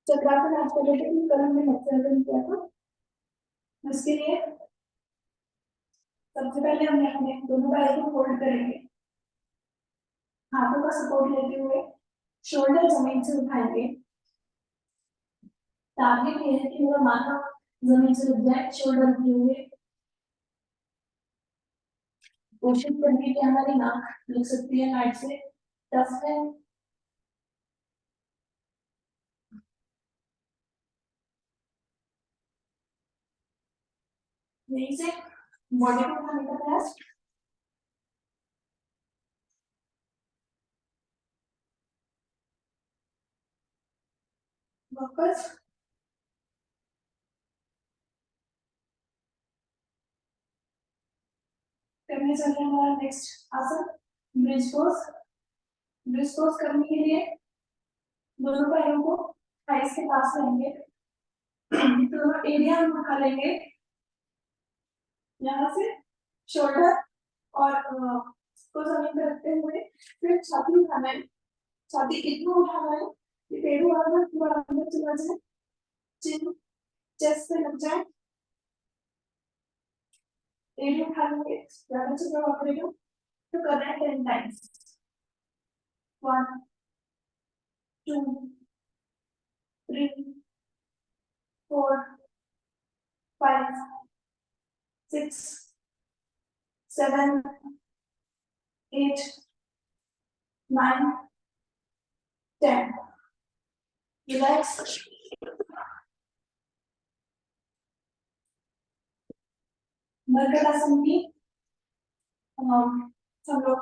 चक्रासन। आज कर लेते हैं, कल हमने मत्स्यासन किया था। उसके लिए सबसे पहले हमने अपने दोनों पैरों को फोल्ड करेंगे, हाथों का सपोर्ट लेते हुए शोल्डर जमीन से उठाएंगे। टारगेट ये है कि मेरा माथा जमीन से उठ जाए, शोल्डर उठे हुए। कोशिश करनी कि हमारी नाक लग सकती है नाइट से, टफ है। यहीं से बॉडी को उठाने का प्रयास। वापस करने चल रहे हैं हमारा नेक्स्ट आसन, ब्रिज पोज। ब्रिज पोज करने के लिए दोनों पैरों को थाइस के पास लेंगे, दोनों एरिया हम उठा लेंगे यहाँ से, शोल्डर और को जमीन पे रखते हुए फिर छाती उठाना है। छाती इतना उठाना है कि पेड़ों वाला पूरा अंदर चला जाए, चिन चेस्ट से लग जाए। एरिया उठा लेंगे, ज्यादा चक्कर पकड़ेगा तो करना है 10 टाइम्स। 1 2 3 4 5 6 7 8 9 10 रिलैक्स। मरकट आसन की हम लोग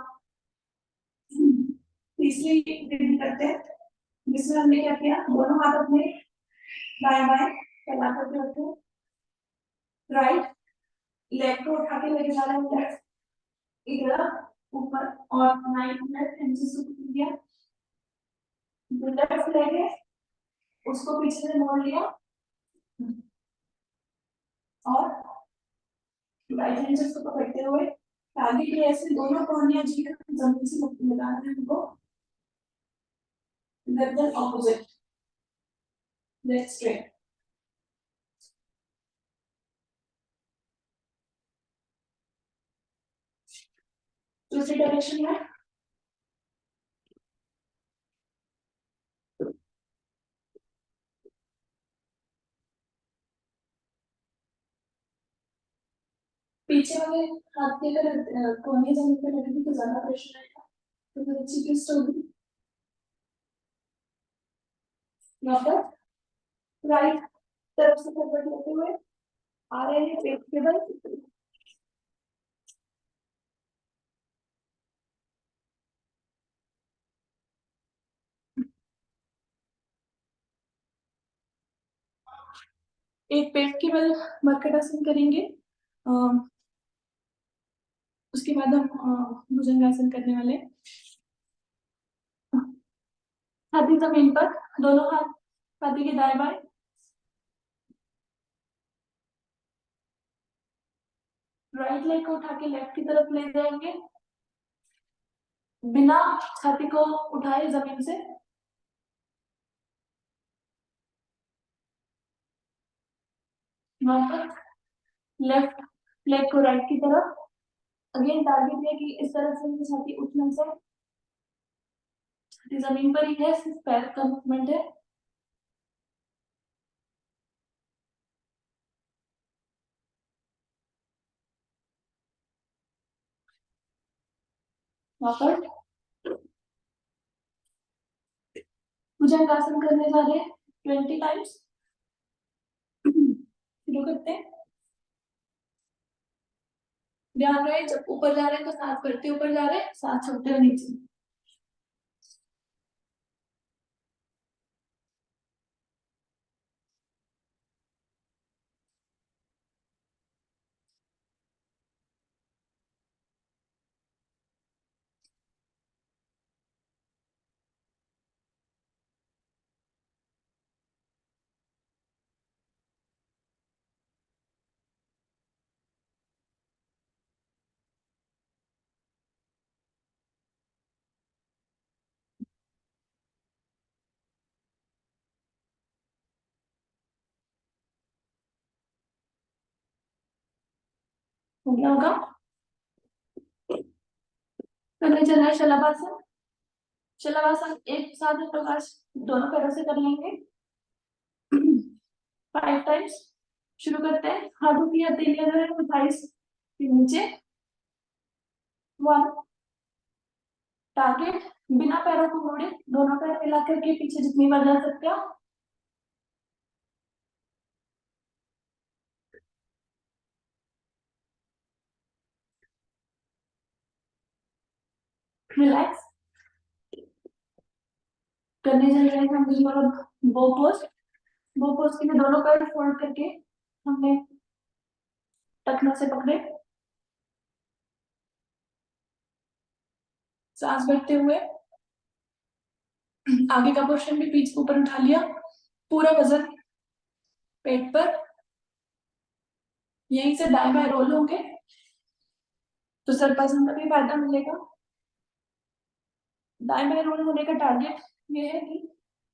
तीसरी रीडिंग करते हैं, जिसमें हमने क्या किया, दोनों हाथ अपने दाएं बाएं फैला करके रखे, राइट लेग को उठा के लेके जा रहे हैं लेफ्ट इधर ऊपर, और 9 लेफ्ट हैंड से दिया। जो लेफ्ट लेग है उसको पीछे से मोड़ लिया और राइट हैंड से उसको पकड़ते हुए आगे के ऐसे दोनों कोहनियां जी जमीन से मिला रहे हैं हमको, गर्दन ऑपोजिट, लेग स्ट्रेट। दूसरी डायरेक्शन में पीछे वाले हाथ के अगर कोहनी जमीन पे लगेगी तो ज्यादा प्रेशर आएगा, तो फिर अच्छी ट्विस्ट होगी। वापस राइट तरफ से फॉरवर्ड लेते हुए आ रहे हैं पेट के बल, एक पेट के बल मर्कटासन करेंगे। उसके बाद हम भुजंगासन करने वाले। छाती जमीन पर, दोनों हाथ छाती के दाएं बाएं, राइट लेग को उठा के लेफ्ट की तरफ ले जाएंगे बिना छाती को उठाए जमीन से। वापस लेफ्ट लेग को राइट की तरफ, अगेन टारगेट है कि इस तरह से छाती उठने से छाती जमीन पर ही है, सिर्फ पैर का मूवमेंट है। वापस भुजंगासन करने जा रहे हैं 20 टाइम्स। शुरू करते हैं। ध्यान रहे जब ऊपर जा रहे हैं तो सांस भरते ऊपर जा रहे हैं, सांस छोड़ते हुए नीचे। हो गया होगा। करने चल रहा है शलभासन। शलभासन एक साथ प्रकाश दोनों पैरों से कर लेंगे 5 टाइम्स। शुरू करते हैं। हाथों की हथेलियां जो है वो थाइस के नीचे। 1 टारगेट, बिना पैरों को मोड़े दोनों पैर मिला करके पीछे जितनी बार जा सकते हो। रिलैक्स। करने चल रहे हैं हम बिल्कुल बो पोज। बो पोज के लिए दोनों पैर फोल्ड करके हमने टखनों से पकड़े, सांस भरते हुए आगे का पोर्शन भी पीछे ऊपर उठा लिया, पूरा वजन पेट पर। यहीं से दाएं बाएं रोल होंगे तो सर्पासन का भी फायदा मिलेगा। दाएं बाएं रोल होने का टारगेट ये है कि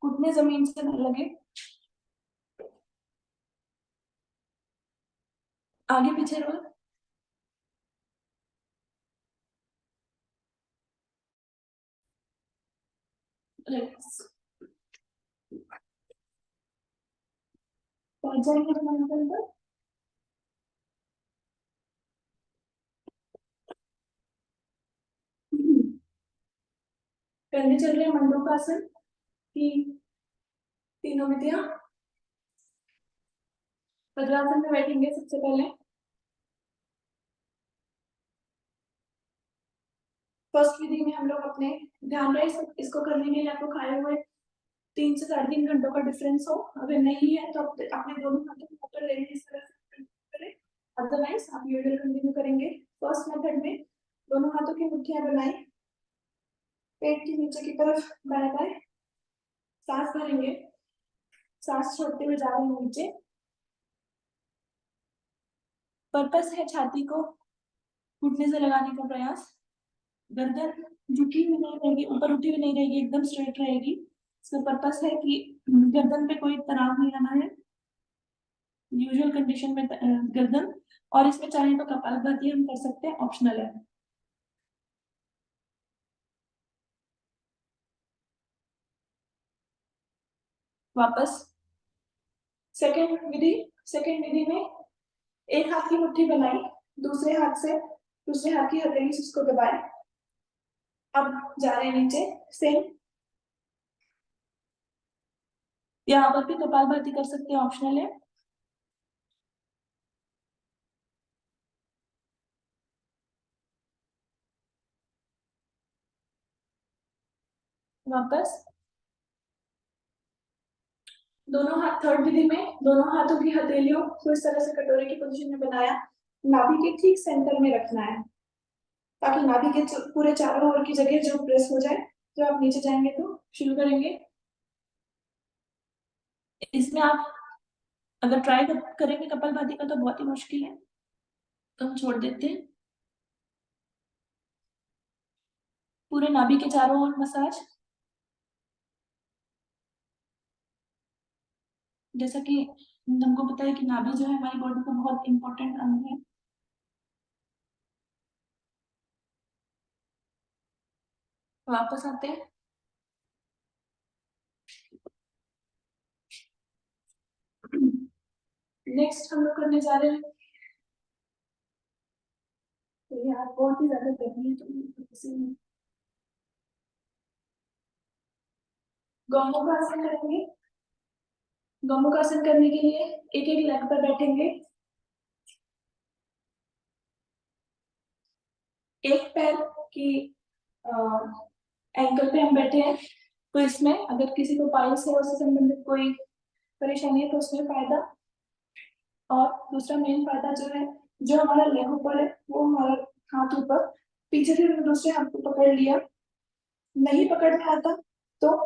घुटने जमीन से न लगे। आगे पीछे रोल। रिलैक्स। पहुंच जाएंगे हमारे अंदर। करने चल रहे हैं मंडूकासन की तीनों विधियां। वज्रासन में बैठेंगे सबसे पहले। फर्स्ट विधि में हम लोग अपने ध्यान रहे इसको करने के लिए आपको खाए हुए 3 से 3.5 घंटों का डिफरेंस हो। अगर नहीं है तो अपने दोनों हाथों को ऊपर लेने इस तरह से करें, अदरवाइज आप यूजुअल कंटिन्यू करेंगे। फर्स्ट मेथड में दोनों हाथों की मुट्ठियां बनाएं, पेट के नीचे की तरफ बाएं बाएं, सांस भरेंगे, सांस छोड़ते हुए जा रहे हैं नीचे। पर्पस है छाती को घुटने से लगाने का प्रयास। गर्दन झुकी हुई नहीं रहेगी, ऊपर उठी हुई नहीं रहेगी, एकदम स्ट्रेट रहेगी। इसका पर्पस है कि गर्दन पे कोई तनाव नहीं आना है, यूजुअल कंडीशन में गर्दन। और इसमें चाहे तो कपालभाति हम कर सकते हैं, ऑप्शनल है। वापस सेकेंड विधि में एक हाथ की मुट्ठी बनाई, दूसरे हाथ की हथेली से उसको दबाए। अब जा रहे हैं नीचे, सेम। यहाँ पर भी कपालभाति कर सकते हैं, ऑप्शनल है। वापस दोनों हाथ, थर्ड विधि में दोनों हाथों की हथेलियों को इस तरह से कटोरे की पोजीशन में बनाया, नाभि के ठीक सेंटर में रखना है, ताकि नाभि के पूरे चारों ओर की जगह जो प्रेस हो जाए। जब आप नीचे जाएंगे तो शुरू करेंगे। इसमें आप अगर ट्राई करेंगे कपालभाति का तो बहुत ही मुश्किल है, तो हम छोड़ देते हैं। पूरे नाभि के चारों ओर मसाज। जैसा कि हमको पता है कि नाभि जो है हमारी बॉडी का बहुत इंपॉर्टेंट अंग है। वापस आते हैं। नेक्स्ट हम लोग करने जा रहे हैं, तो यार बहुत ही ज्यादा गर्मी है तो किसी में गोमुखासन करेंगे। गोमुखासन करने के लिए एक एक लेग पर बैठेंगे। एक पैर की एंकल पे हम बैठे हैं, तो इसमें अगर किसी को पाइल्स है उससे संबंधित कोई परेशानी है तो उसमें फायदा। और दूसरा मेन फायदा जो है, जो हमारा लेग ऊपर है वो हमारा हाथ ऊपर, पीछे से हमने दूसरे हाथ को पकड़ लिया, नहीं पकड़ने आता तो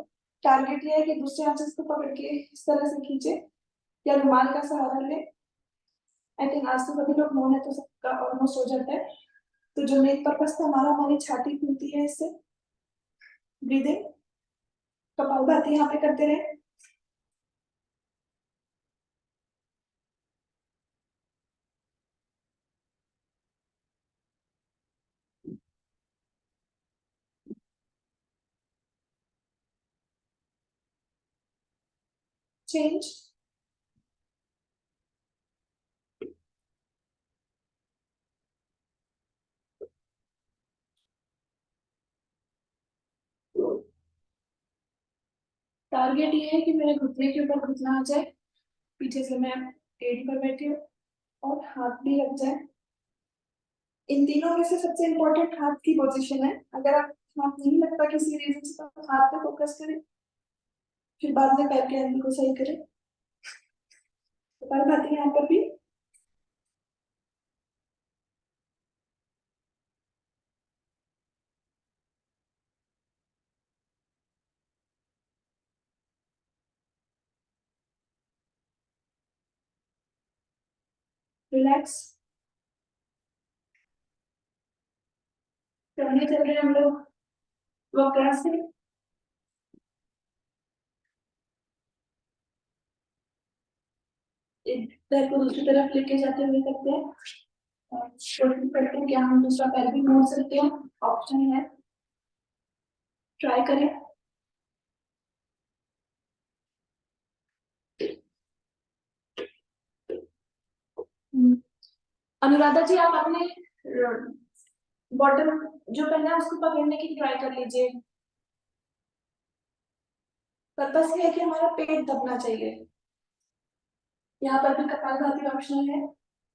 टारगेट ये है कि दूसरे हाथ से इसको पकड़ के इस तरह से खींचे या रुमाल का सहारा ले। आई थिंक आज तो सभी लोग नोन है तो सबका ऑलमोस्ट हो जाता है। तो जो मेन पर्पस था हमारा, हमारी छाती खुलती है इससे। ब्रीदिंग, कपालभाति यहाँ पे करते रहे। चेंज, टारगेट ये है कि मेरे घुटने के ऊपर घुटना आ जाए, पीछे से मैं एड़ी पर बैठी हूँ और हाथ भी लग जाए। इन तीनों में से सबसे इम्पोर्टेंट हाथ की पोजीशन है। अगर आप हाथ नहीं लगता किसी रीजन से तो हाथ पे फोकस करें, फिर बाद में पैर के एंगल को सही करें। कपालभाति यहाँ पर भी। रिलैक्स करने चल रहे हैं हम लोग वक्रासन। एक पैर को दूसरी तरफ लेके जाते हुए करते हैं और कोशिश करते हैं कि हम दूसरा पैर भी मोड़ सकते हैं, ऑप्शन है, ट्राई करें। अनुराधा जी, आप अपने बॉटम जो पहना है उसको पकड़ने की ट्राई कर लीजिए। पर्पस ये है कि हमारा पेट दबना चाहिए। यहाँ पर भी कपालभाति ऑप्शनल है।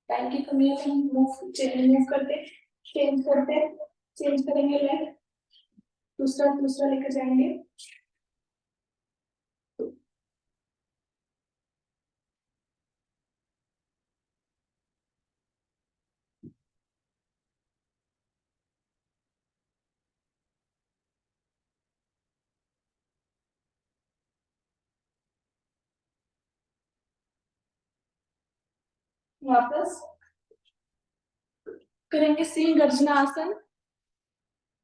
टाइम की कमी है तो हम मूव करते, चेंज करेंगे लेग, दूसरा दूसरा लेकर जाएंगे। वापस करेंगे सिंह गर्जनासन।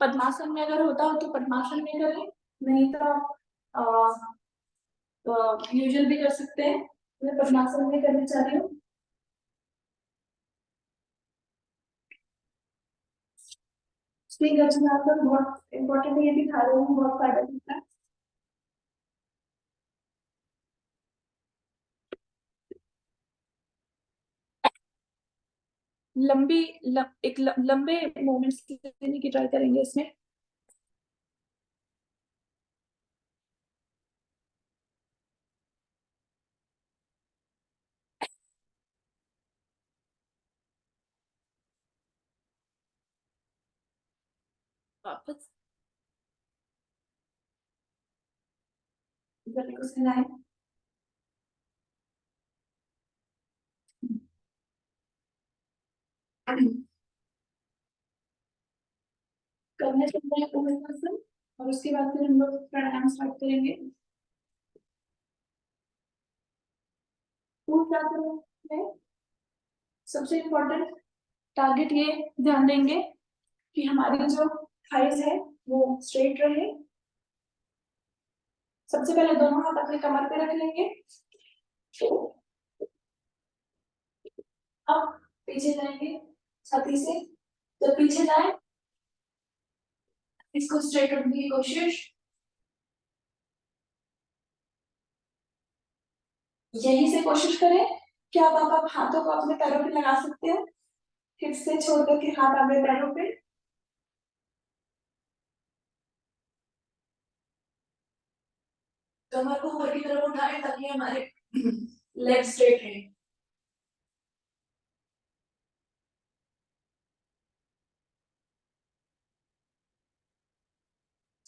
पद्मासन में अगर होता हो तो पद्मासन में करें, नहीं तो यूजुअल भी कर सकते हैं। मैं पद्मासन में करने जा रही हूँ। सिंह गर्जनासन बहुत इम्पोर्टेंट है, ये भी थायराइड में बहुत फायदा देता है। लंबे मोमेंट्स लेने की ट्राई करेंगे इसमें। वापस गले को सहलाएं। करने से पहले ऊर्ध्वाधर और उसके बाद फिर हम लोग प्राणायाम स्टार्ट करेंगे। ऊर्ध्वाधर में सबसे इम्पोर्टेंट टारगेट ये ध्यान देंगे कि हमारी जो थाइज है वो स्ट्रेट रहे। सबसे पहले दोनों हाथ अपने कमर पे रख लेंगे। अब पीछे जाएंगे छाती से। जब पीछे जाए इसको स्ट्रेट रखने की कोशिश। यहीं से कोशिश करें कि आप हाथों को अपने पैरों पे लगा सकते हैं, हिप्स से छोड़ करके हाथ अपने पैरों पे। कमर को ऊपर की तरफ उठाएं ताकि हमारे लेग स्ट्रेट रहे।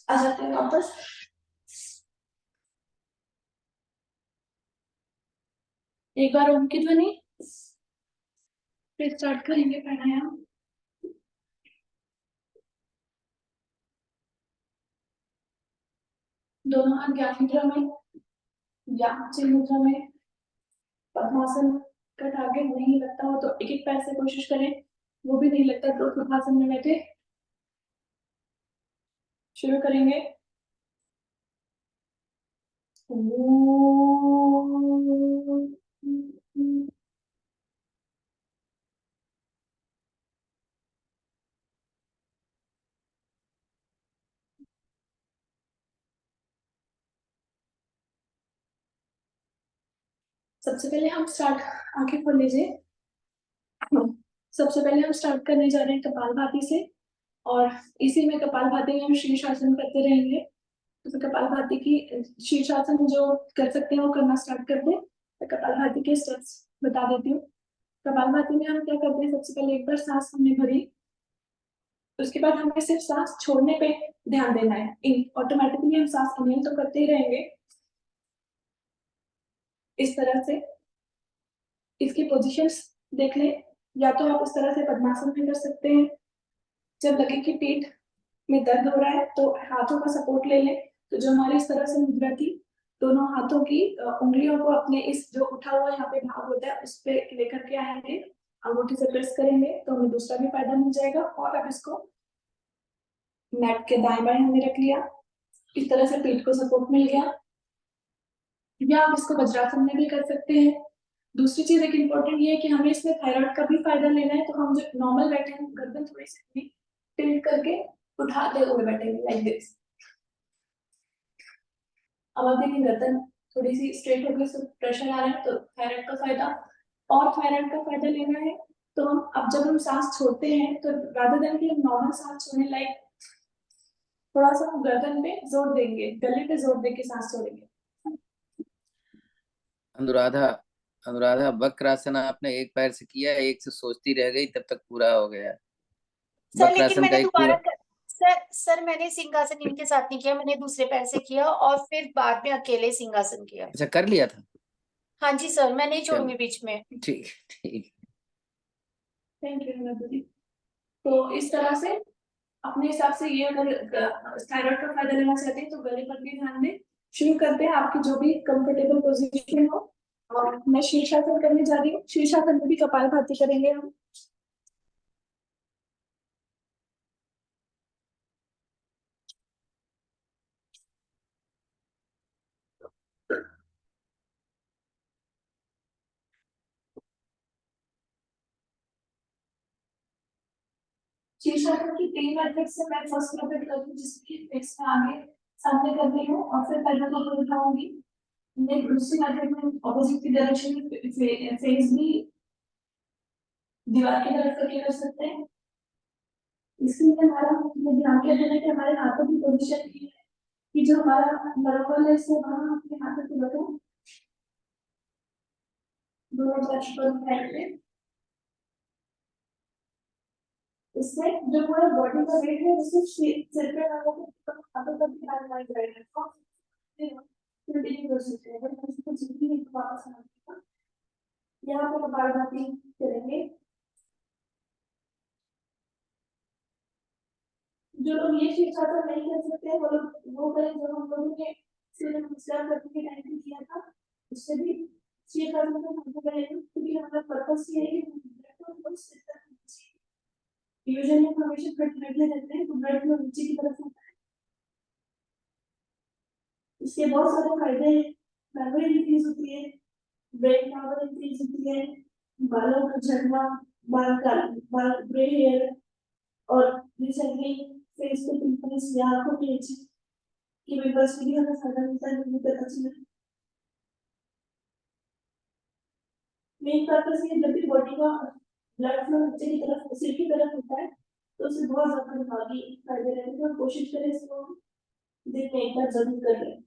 आ जाते हैं वापस। एक बार ओम की ध्वनि, फिर स्टार्ट करेंगे प्राणायाम। दोनों हाथ ज्ञान मुद्रा में या चिन्ह मुद्रा में। पद्मासन का टारगेट नहीं लगता हो तो एक एक पैर से कोशिश करें, वो भी नहीं लगता तो पद्मासन में बैठे। शुरू करेंगे। सबसे पहले हम स्टार्ट, आंखें खोल लीजिए। सबसे पहले हम स्टार्ट करने जा रहे हैं कपालभाति से, और इसी में कपालभाति में हम शीर्षासन करते रहेंगे। तो कपालभाति की शीर्षासन जो कर सकते हैं वो करना स्टार्ट कर दें। तो कपालभाति के स्टेप्स बता देती हूँ। कपालभाति में हम क्या करते हैं, सबसे पहले एक बार सांस हमने भरी, उसके बाद हमें सिर्फ सांस छोड़ने पे ध्यान देना है। ऑटोमेटिकली हम सांस इनहेल तो करते ही रहेंगे इस तरह से। इसकी पोजीशंस देख लें, या तो आप इस तरह से पद्मासन में कर सकते हैं। जब लगे कि पीठ में दर्द हो रहा है तो हाथों का सपोर्ट ले लें। तो जो हमारी इस तरह से मुद्रा थी, दोनों हाथों की उंगलियों को अपने इस जो उठा हुआ यहाँ पे भाग होता है उस पे लेकर के आएंगे, अंगूठी से प्रेस करेंगे तो हमें दूसरा भी फायदा मिल जाएगा। और अब इसको मैट के दाएं बाएं हमने रख लिया, इस तरह से पीठ को सपोर्ट मिल गया। या आप इसको वज्रासन में भी कर सकते हैं। दूसरी चीज एक इम्पोर्टेंट ये है कि हमें इसमें थायराइड का भी फायदा लेना है, तो हम जो नॉर्मल बैठे हैं गर्दन थोड़ी सी टिल्ट करके उठाते हुए बैठेंगे लाइक दिस। अब आप देखिए गर्दन थोड़ी सी स्ट्रेट हो गई, तो प्रेशर आ रहा है, तो थायराइड का फायदा। और थायराइड का फायदा लेना है तो हम अब जब हम सांस छोड़ते हैं तो रादर देन कि हम नॉर्मल सांस छोड़ने लाइक थोड़ा सा हम गर्दन पे जोर देंगे, गले पे जोर देके सांस छोड़ेंगे। अनुराधा, अनुराधा वक्रासन आपने एक पैर से किया, एक से सोचती रह गई, तब तक पूरा हो गया। सर लेकिन वक्रासन का मैंने एक दोबारा पूरा, सर मैंने सिंहासन इनके साथ नहीं किया, मैंने दूसरे पैर से किया और फिर बाद में अकेले सिंहासन किया। अच्छा कर लिया था। हाँ जी सर, मैं नहीं चलो छोड़ूंगी बीच में। ठीक ठीक। थैंक यू अनुराधा जी। तो इस तरह से अपने हिसाब से ये, अगर थायराइड का फायदा लेना चाहते हैं तो गले पर भी ध्यान दें। शुरू करते हैं, आपकी जो भी कंफर्टेबल पोजीशन हो। और मैं शीर्षासन करने जा रही हूँ। शीर्षासन में भी कपालभाति करेंगे हम। शीर्षासन की 3 मेथड से मैं फर्स्ट मेथड करूँ जिसकी फिक्स में आगे सामने कर रही हूँ और फिर पैरल को उठाऊंगी। नेक्स्ट दूसरी मेथड में ऑपोजिट की डायरेक्शन में फेस भी दीवार की तरफ करके कर सकते हैं। इसलिए हमारा ध्यान क्या देना है कि हमारे हाथों की पोजीशन ये है कि जो हमारा नरवल है इससे वहां अपने हाथों को रखें, दोनों तरफ पर फैल के। इससे जो पूरा बॉडी का वेट है उससे सिर पे ना हो तो हाथों तक भी ध्यान नहीं जाएगा। फिर भी कर सकते हैं, अगर किसी को जितनी भी वापस आना यहाँ पे कपालभाति करेंगे। जो लोग ये शीर्षासन नहीं कर सकते हैं वो लोग वो करें जो हम लोगों ने सूर्य नमस्कार करने के टाइम पे किया था, उससे भी शीर्षासन को हमको करेंगे क्योंकि हमारा पर्पस ये है कि यूजुअली हम हमेशा फ्रंट बैठे रहते हैं तो ब्रेथ में नीचे की तरफ होता है। इसके बहुत सारे फायदे हैं, मेमोरी इंक्रीज होती है, ब्रेन पावर इंक्रीज होती है, बालों का झड़ना, बाल ग्रे हेयर और रिसेंटली फेस पे पिंपल्स या आंखों के नीचे की पिंपल्स भी हमें फायदा मिलता है, मुझे पता चला। मेन पर्पस ये जब भी बॉडी का ब्लड फ्लो नीचे की तरफ सिर की तरफ होता है तो उससे बहुत ज्यादा दिमागी फायदे रहते हैं, तो कोशिश करें इसको दिन में एक बार जरूर कर लें।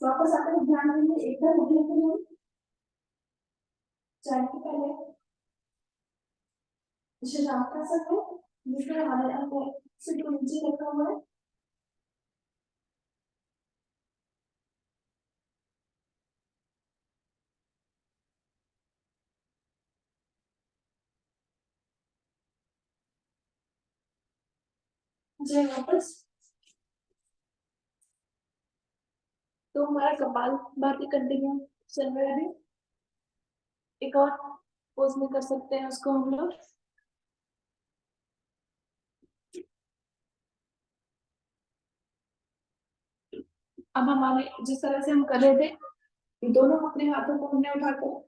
वापस आते हैं ध्यान देंगे एकदम उठने के लिए चाय के पहले शशांकासन है जिसमें हमारे अंदर सिर को नीचे रखा हुआ है। जय वापस तो हमारा कपाल भाती कंटिन्यू चल रहा है। एक और पोज में कर सकते हैं उसको हम लोग। अब हमारे जिस तरह से हम कर रहे थे दोनों अपने हाथों को हमने उठाकर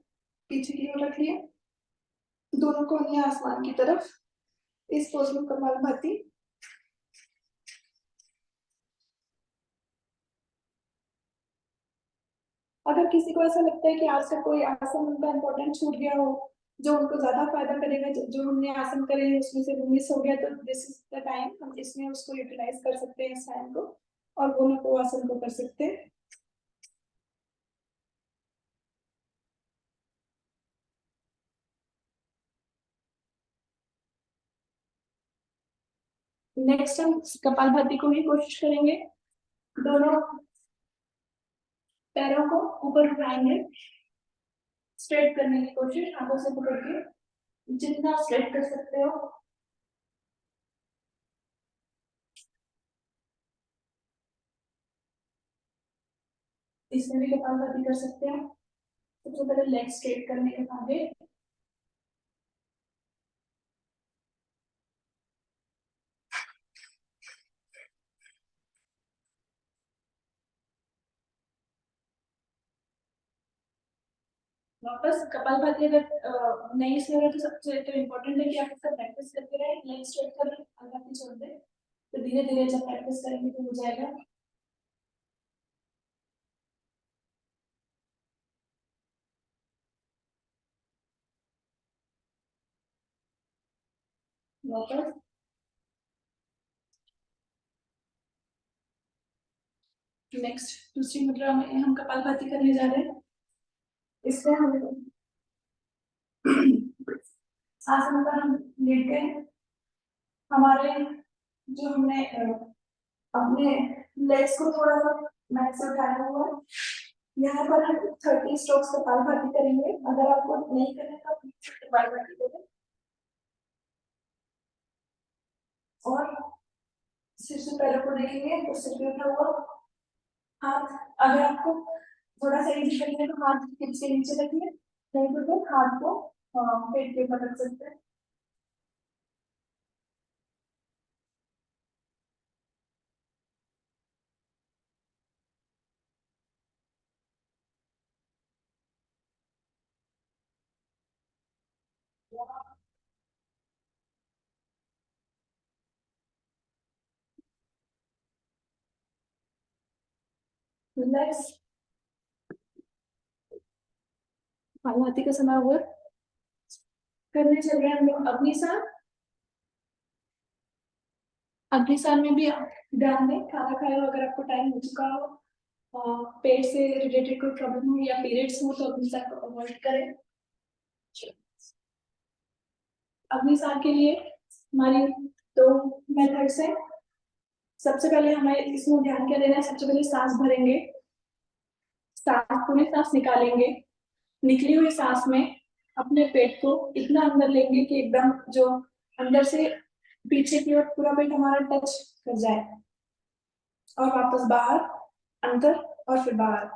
पीछे की ओर रख लिया, दोनों को हमने आसमान की तरफ, इस पोज में कपाल भाती। अगर किसी को ऐसा लगता है कि आज का कोई आसन उनका इम्पोर्टेंट छूट गया हो जो उनको ज्यादा फायदा करेगा, जो हमने आसन करे हैं उसमें से वो मिस हो गया, तो दिस इज द टाइम हम इसमें उसको यूटिलाइज कर सकते हैं इस टाइम को और दोनों को आसन को कर सकते हैं। नेक्स्ट हम कपालभाति को ही कोशिश करेंगे। दोनों पैरों को ऊपर उठाएंगे, स्ट्रेट करने की कोशिश हाथों से पकड़ के जितना स्ट्रेट कर सकते हो। इसमें भी कपालभाति कर सकते हैं। सबसे पहले लेग स्ट्रेट करने के बाद वापस कपालभाति अगर नहीं से हो रहा तो सबसे तो इम्पोर्टेंट है कि आप इसका प्रैक्टिस करते रहे, लेग स्ट्रेट करें, कपालभाति छोड़ दें, तो धीरे धीरे जब प्रैक्टिस करेंगे तो हो जाएगा। वापस नेक्स्ट दूसरी मुद्रा में हम कपालभाति करने जा रहे हैं। इससे हम आसन पर हम लेट गए, हमारे जो हमने अपने लेग्स को थोड़ा सा मैट से उठाया हुआ है, यहाँ पर हम 30 स्ट्रोक्स कपालभाति करेंगे। अगर आपको नहीं करना तो आप कपालभाति करें। और सिर से पैरों को देखेंगे तो सिर पे उठा हुआ हाथ। अगर आपको थोड़ा सा इजी करना है तो हाथ हिप से नीचे रखिए, नहीं तो फिर हाथ को पेट के ऊपर रख सकते हैं। रिलैक्स। कपालभाति का समय हुआ, करने चल रहे हैं हम लोग अग्नि सांस। अगली साल में भी ध्यान दें, खाना खाए हो, अगर आपको टाइम हो चुका हो, पेट से रिलेटेड कोई प्रॉब्लम हो या पीरियड्स हो तो अगली साल को अवॉइड करें। अगली साल के लिए हमारी दो मेथड्स हैं। सबसे पहले हमें इसमें ध्यान क्या देना है, सबसे पहले सांस भरेंगे, सांस पूरी सांस निकालेंगे। निकली हुई सांस में अपने पेट को इतना अंदर लेंगे कि एकदम जो अंदर से पीछे की ओर पूरा पेट हमारा टच कर जाए, और वापस बाहर, अंदर और फिर बाहर।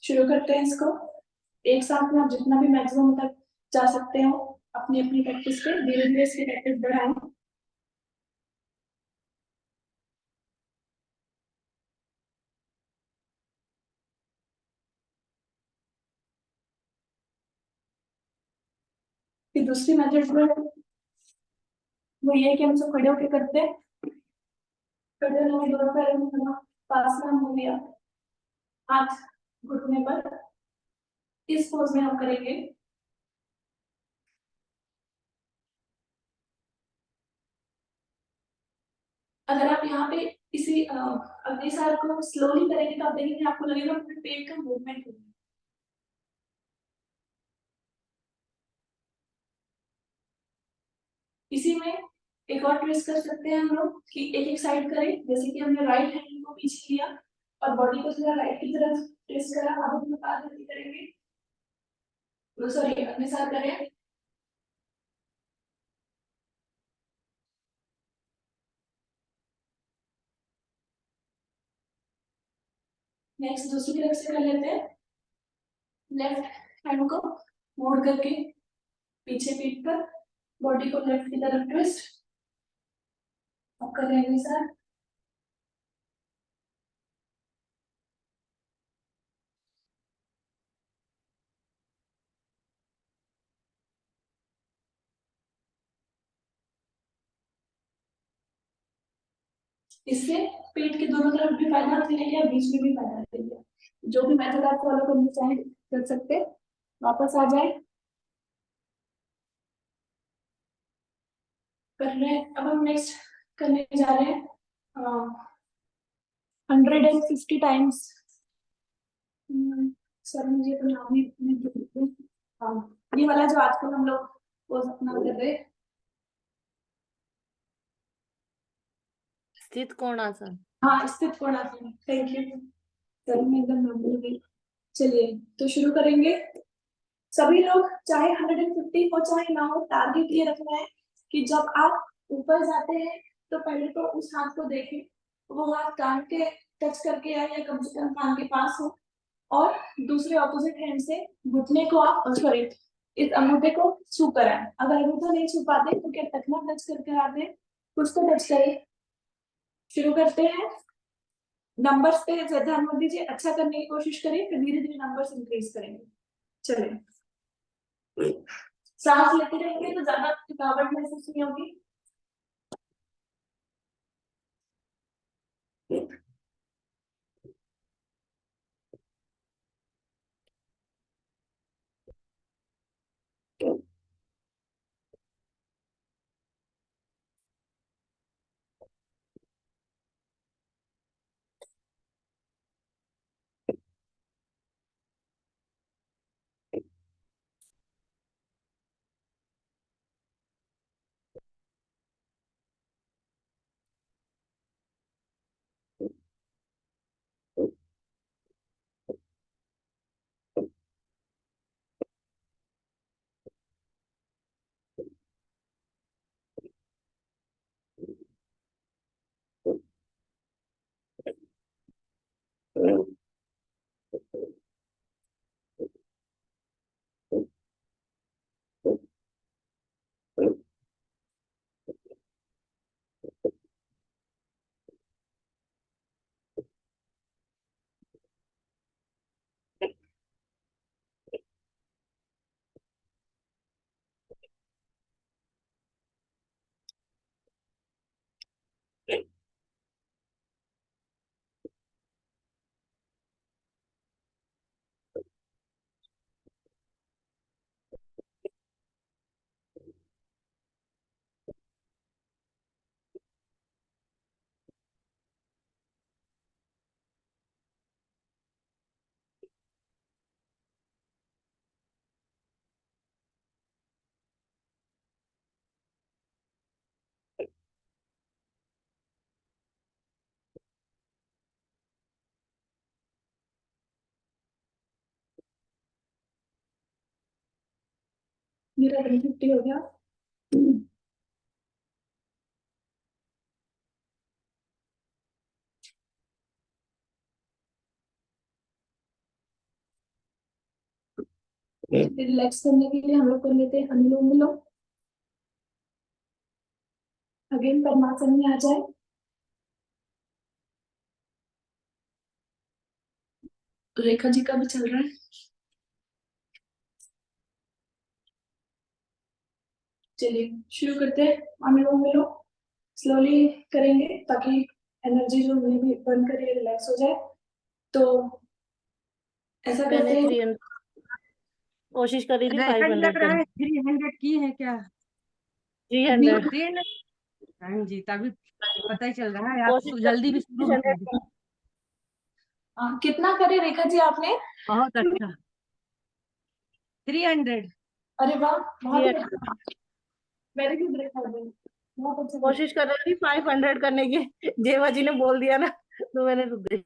शुरू करते हैं इसको। एक साथ में आप जितना भी मैक्सिमम तक जा सकते हो अपनी अपनी प्रैक्टिस पे, धीरे धीरे इसकी प्रैक्टिस बढ़ाएं। फिर दूसरी मेथड में वो ये है कि हम सब खड़े होकर करते हैं। खड़े होने में दोनों पैरों में थोड़ा पास में हो गया, हाथ घुटने पर, इस पोज में हम करेंगे। अगर आप यहाँ पे इसी अगले साल को स्लोली करेंगे तो आप देखेंगे आपको लगेगा अपने पेट का मूवमेंट होगा। इसी में एक और ट्विस्ट कर सकते हैं हम लोग कि एक एक साइड करें, जैसे कि हमने राइट हैंड को पीछे लिया और बॉडी को थोड़ा राइट की तरफ ट्विस्ट करा। अब हम पाद करेंगे, सॉरी अपने साथ करें। नेक्स्ट दूसरी तरफ से कर लेते हैं। लेफ्ट हैंड को मोड़ करके पीछे पीठ पर, बॉडी को लेफ्ट की तरफ ट्विस्ट। अब कर रहे हैं सर। इससे पेट के दोनों तरफ भी फायदा मिलेगा, बीच में भी फायदा मिलेगा। जो भी मेथड आप फॉलो करना चाहें कर सकते। वापस आ जाए, कर रहे हैं। अब हम नेक्स्ट करने जा रहे हैं 150 टाइम्स। सर मुझे तो नाम नहीं भूल गई। हाँ, ये वाला जो आजकल हम लोग पोज अपना कर रहे हैं, स्थित कोणासन। हाँ स्थित कोणासन। थैंक यू सर, मैं एकदम नाम भूल गई। चलिए तो शुरू करेंगे। सभी लोग चाहे 150 हो चाहे ना हो, टारगेट ये रखना है कि जब आप ऊपर जाते हैं तो पहले तो उस हाथ को देखें, वो हाथ कान के टच करके आए या कम से कम कान के पास हो, और दूसरे ऑपोजिट हैंड से घुटने को आप सॉरी इस अंगूठे को छू कर आए। अगर अंगूठा नहीं छू पाते तो क्या टखना टच करके आते हैं, कुछ तो टच करें। शुरू करते हैं। नंबर्स पे ध्यान मत दीजिए, अच्छा करने की कोशिश करें, फिर धीरे धीरे नंबर्स इंक्रीज करेंगे। चलिए, सांस लेते रहेंगे तो ज्यादा थकावट महसूस नहीं होगी। मेरा 150 हो गया। रिलैक्स करने के लिए हम लोग कर लेते हैं अनुलोम विलोम। अगेन पद्मासन में आ जाए। रेखा जी का भी चल रहा है। चलिए शुरू करते हैं अनुलोम विलोम। स्लोली करेंगे ताकि एनर्जी जो हमने भी बर्न करी है रिलैक्स हो जाए। तो ऐसा करते मैंने हैं। 300 कोशिश करी थी ऐसा ही 500 लग रहा करने है 300 की है क्या? 300 300? हाँ जी, तभी पता ही चल रहा है आप कोशिश जल्दी करी भी थी शुरू भी 600 कर दी। कितना करे रेखा जी आपने? बहुत अच्छा। 300। अरे वाह, बहुत ही 300 अच्छा। वेरी गुड रेखा जी, बहुत अच्छा किया। कोशिश कर रही थी 500 करने की। जेवा जी ने बोल दिया ना, तो मैंने रुक गई।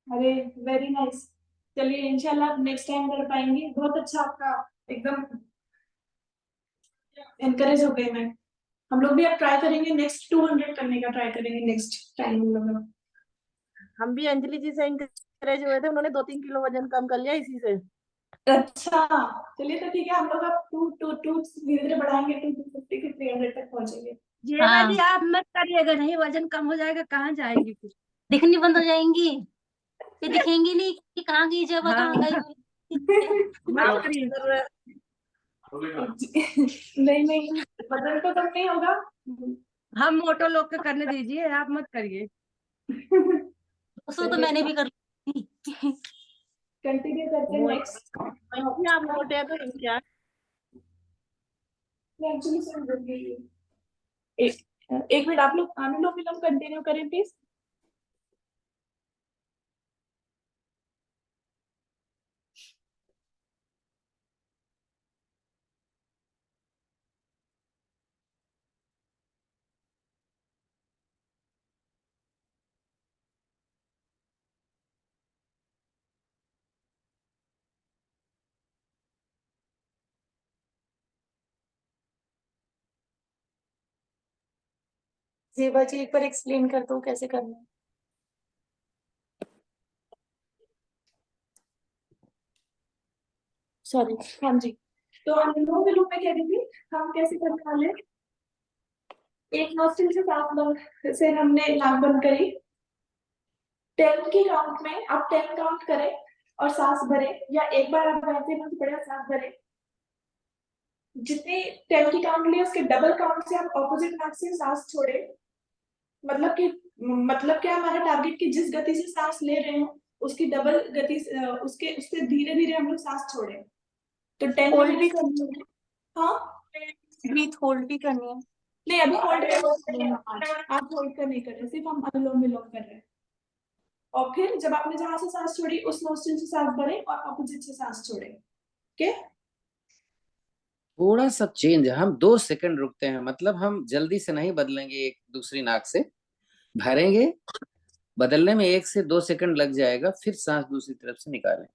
अरे वेरी नाइस। चलिए इंशाल्लाह नेक्स्ट टाइम कर पाएंगे। बहुत अच्छा आपका, एकदम एनकरेज हो गई मैं। हम लोग भी अब ट्राई करेंगे, नेक्स्ट 200 करने का ट्राई करेंगे नेक्स्ट टाइम हम लोग। हम भी अंजलि जी से इंकरेज हुए थे, उन्होंने 2-3 किलो वजन कम कर लिया इसी से। अच्छा, चलिए तो ठीक है, हम लोग अब टू टू टू धीरे धीरे बढ़ाएंगे, 250 के 300 तक पहुंचेंगे। जेवा जी आप मत करिएगा, नहीं वजन कम हो जाएगा, कहाँ जाएगी फिर? दिखनी बंद हो जाएंगी, ये दिखेंगी नहीं कि कहाँ गई जब हाँ, कहाँ गई। मत आप करिए। कर रहे हैं। नहीं नहीं, वजन तो कम नहीं होगा। हम मोटो लोग को करने दीजिए, आप मत करिए। उसको तो मैंने भी कर ली। कंटिन्यू करते हैं नेक्स्ट। वही आप मोटे हैं तो हम क्या। एक्चुअली सुन रही एक मिनट, आप लोग अनुलोम विलोम कंटिन्यू करें प्लीज। जेबा जी एक बार एक्सप्लेन कर दो कैसे करना है। सॉरी, हाँ जी। तो अनुलोम विलोम में कह रही थी, हम कैसे करने वाले हैं? एक नोस्ट्रिल से सांस बंद से हमने नाक बंद करी। 10 की काउंट में आप 10 काउंट करें और सांस भरे, या एक बार आप वैसे बंद पड़े और सांस भरे। जितनी 10 की काउंट ली उसके डबल काउंट से आप ऑपोजिट नाक से सांस छोड़े। मतलब क्या, हमारा टारगेट की जिस गति से सांस ले रहे हो उसकी डबल गति से, उससे धीरे धीरे हम लोग सांस छोड़े। तो 10 होल्ड भी करनी है, हाँ ब्रीथ होल्ड भी करनी है। नहीं, अभी होल्ड आप होल्ड कर नहीं कर रहे, सिर्फ हम अनुलोम विलोम कर रहे हैं। और फिर जब आपने जहां से सांस छोड़ी उस नोस्ट्रिल से सांस भरे और अपोजिट से सांस छोड़े। ओके, थोड़ा सा चेंज, हम 2 सेकंड रुकते हैं, मतलब हम जल्दी से नहीं बदलेंगे एक दूसरी नाक से, भरेंगे, बदलने में 1 से 2 सेकंड लग जाएगा, फिर सांस दूसरी तरफ से निकालें।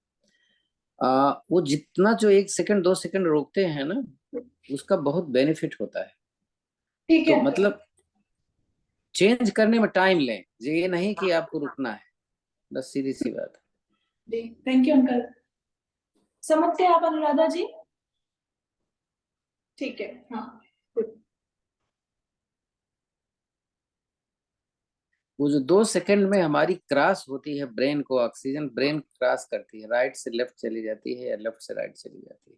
वो जितना जो 1 सेकंड 2 सेकंड रोकते हैं ना, उसका बहुत बेनिफिट होता है। ठीक तो है। मतलब चेंज करने में टाइम लें, ये नहीं कि आपको रुकना है, बस सीधी सी बात है। Thank you uncle. समझते हैं आप अनुराधा जी? ठीक है, हाँ good। वो जो 2 सेकंड में हमारी क्रॉस होती है ब्रेन को, ऑक्सीजन ब्रेन क्रॉस करती है, राइट से लेफ्ट चली जाती है या लेफ्ट से राइट चली जाती है।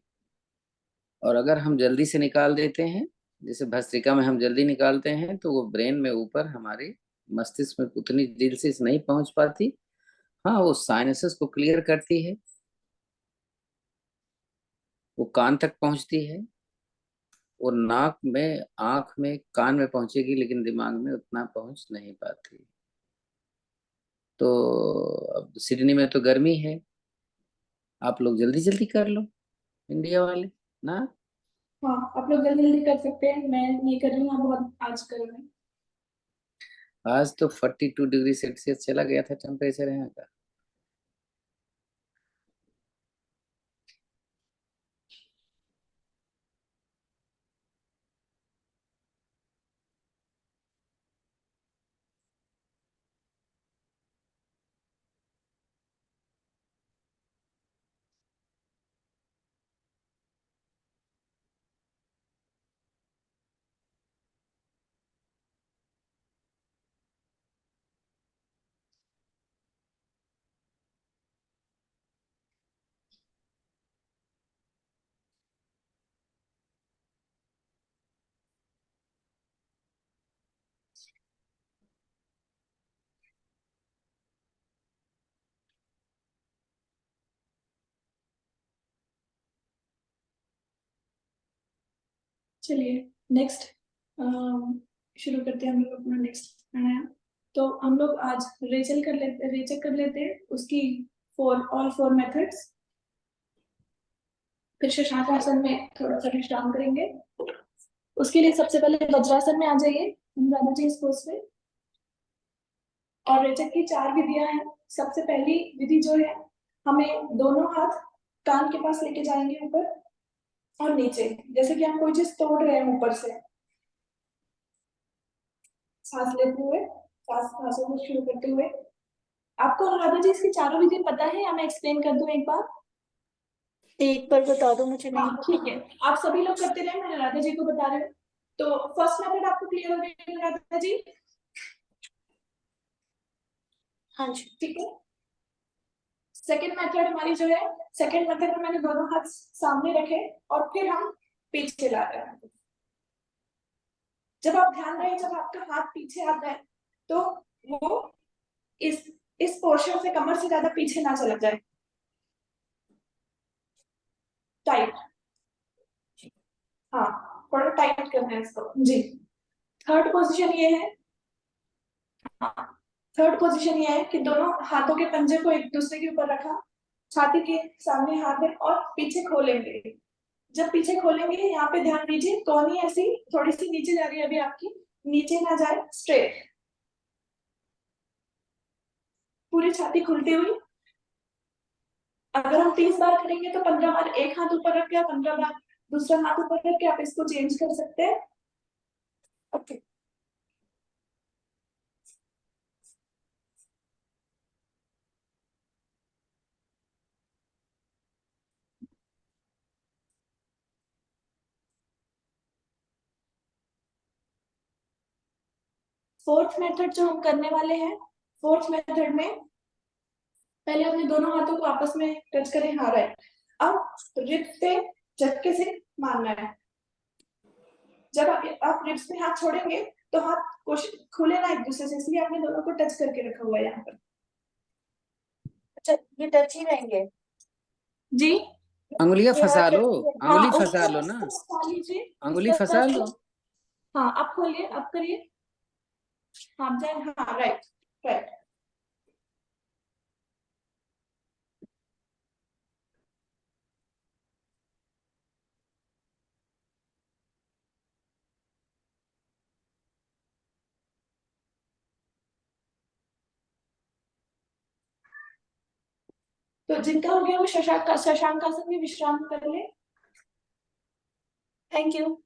और अगर हम जल्दी से निकाल देते हैं, जैसे भस्त्रिका में हम जल्दी निकालते हैं, तो वो ब्रेन में ऊपर हमारे मस्तिष्क में उतनी दिल से नहीं पहुंच पाती। हाँ, वो साइनसेस को क्लियर करती है, वो कान तक पहुंचती है, वो नाक में, आंख में, कान में पहुंचेगी, लेकिन दिमाग में उतना पहुंच नहीं पाती। तो अब सिडनी में तो गर्मी है, आप लोग जल्दी जल्दी कर लो, इंडिया वाले ना। हाँ, आप लोग जल्दी जल्दी कर सकते हैं, मैं नहीं कर रही हूँ बहुत आज कर रही हूँ। आज तो 42 डिग्री सेल्सियस चला गया था टेम्परेचर यहाँ का। चलिए नेक्स्ट शुरू करते हैं हम लोग अपना नेक्स्ट प्राणायाम। तो हम लोग आज रेचक कर लेते हैं उसकी ऑल 4 मेथड्स। फिर शशांक आसन में थोड़ा सा विश्राम करेंगे। उसके लिए सबसे पहले वज्रासन में आ जाइए अनुराधा जी इस पोज पे। और रेचक की 4 विधियां हैं। सबसे पहली विधि जो है, हमें दोनों हाथ कान के पास लेके जाएंगे ऊपर और नीचे, जैसे कि हम कोई चीज तोड़ रहे हैं ऊपर से। सांस लेते हुए, सांसों को शुरू करते हुए। आपको अनुराधा जी इसकी चारों विधि पता है या मैं एक्सप्लेन कर दूं एक बार? एक बार बता दो, मुझे नहीं हाँ ठीक है, आप सभी लोग करते रहे, मैं अनुराधा जी को बता रही हूँ। तो फर्स्ट मेथड आपको क्लियर हो गया अनुराधा जी? हाँ जी। ठीक है। सेकेंड मेथड हमारी जो है, सेकेंड मेथड में मैंने दोनों हाथ सामने रखे और फिर हम पीछे ला रहे हैं। जब आप ध्यान रहे, जब आपका हाथ पीछे आता है तो वो इस पोर्शन से कमर से ज्यादा पीछे ना चला जाए, टाइट। हाँ, थोड़ा टाइट करना है इसको जी। थर्ड पोजीशन ये है, हाँ, थर्ड पोजीशन ये है कि दोनों हाथों के पंजे को एक दूसरे के ऊपर रखा, छाती के सामने हाथ है और पीछे खोलेंगे। जब पीछे खोलेंगे, यहाँ पे ध्यान दीजिए, कोहनी ऐसी थोड़ी सी नीचे जा रही है अभी आपकी, नीचे ना जाए, स्ट्रेट, पूरी छाती खुलती हुई। अगर हम 30 बार करेंगे तो 15 बार एक हाथ ऊपर रख के, 15 बार दूसरा हाथ ऊपर रख के आप इसको चेंज कर सकते हैं। ओके। फोर्थ मेथड जो हम करने वाले हैं, फोर्थ मेथड में पहले अपने दोनों हाथों को आपस में टच करें, हाँ राइट। अब रिब्स पे झटके से मारना है। जब आप रिब्स पे हाथ छोड़ेंगे तो हाथ खुले ना एक दूसरे से, इसलिए आपने दोनों को टच करके रखा हुआ है यहाँ पर। अच्छा, ये टच ही रहेंगे जी अंगुलियां ये फंसा हाथ लो, टच ही रहेंगे। अंगुली हाँ, फंसा उसको लो ना, फंसा लीजिए, अंगुली उसको फंसा लो। हाँ, आप खोलिए, आप करिए। हाँ देन, हाँ राइट राइट। तो जिनका हो गया वो शशांक आसन में विश्राम कर ले। Thank you.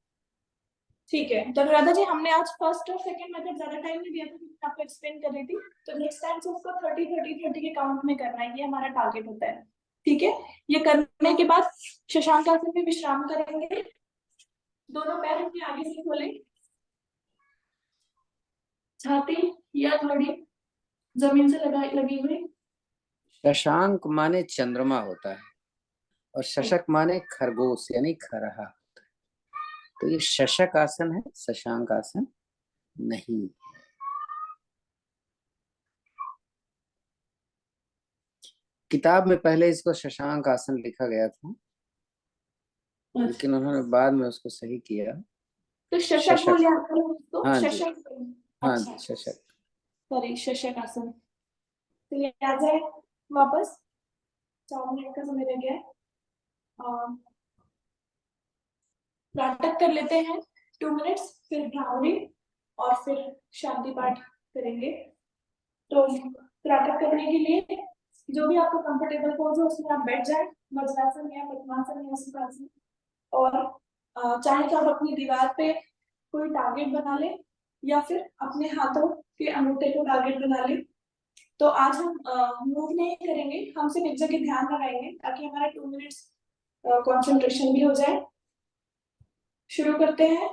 ठीक है, तो राधा जी हमने आज फर्स्ट और सेकंड मेथड ज्यादा टाइम नहीं दिया था क्योंकि आपको एक्सप्लेन कर रही थी। तो नेक्स्ट टाइम से उसको 30-30-30 के काउंट में करना है, ये हमारा टारगेट होता है। ठीक है, ये करने के बाद शशांक आसन में विश्राम करेंगे। दोनों पैर अपने आगे से खोलें, छाती या थोड़ी जमीन से लगी हुई। शशांक माने चंद्रमा होता है और शशक माने खरगोश यानी खरहा। तो ये शशक आसन है, शशांक आसन नहीं। किताब में पहले इसको शशांक आसन लिखा गया था, लेकिन उन्होंने बाद में उसको सही किया। तो शशक शशक। बोले आप उसको, हाँ जी, शशक। हाँ अच्छा, जी, शशक। सॉरी, शशक आसन। तो ये आ जाए वापस, 4 मिनट का समय रह गया है। नाटक कर लेते हैं 2 मिनट्स, फिर भ्रामरी और फिर शांति पाठ करेंगे। तो नाटक करने के लिए जो भी आपको कंफर्टेबल पोज हो उसमें आप बैठ जाए, वज्रासन या पद्मासन या सुखासन। और चाहे तो आप अपनी दीवार पे कोई टारगेट बना ले या फिर अपने हाथों के अंगूठे को टारगेट बना ले। तो आज हम मूव नहीं करेंगे, हम सिर्फ एक जगह ध्यान लगाएंगे ताकि हमारा 2 मिनट्स कंसंट्रेशन भी हो जाए। शुरू करते हैं।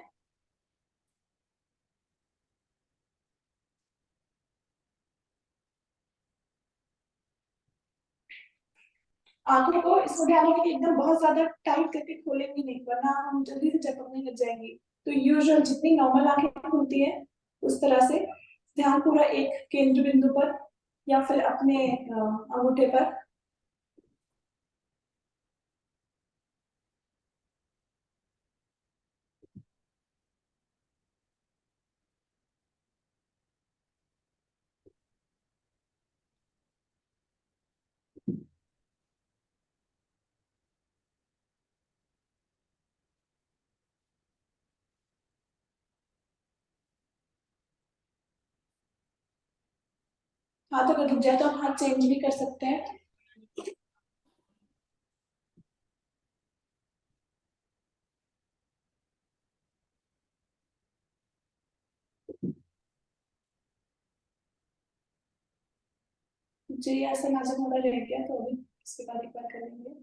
आंखों को इसको ध्यान रखें कि एकदम बहुत ज्यादा टाइट करके खोलेंगे नहीं, वरना हम जल्दी से झपकने लग जाएंगे। तो यूजुअल जितनी नॉर्मल आंखें खुलती है उस तरह से ध्यान पूरा एक केंद्र बिंदु पर या फिर अपने अंगूठे पर। हाथ अगर रुक जाए तो आप हाथ चेंज भी कर सकते हैं। जी ऐसा नाजुक थोड़ा रह गया तो अभी इसके बाद एक बार करेंगे।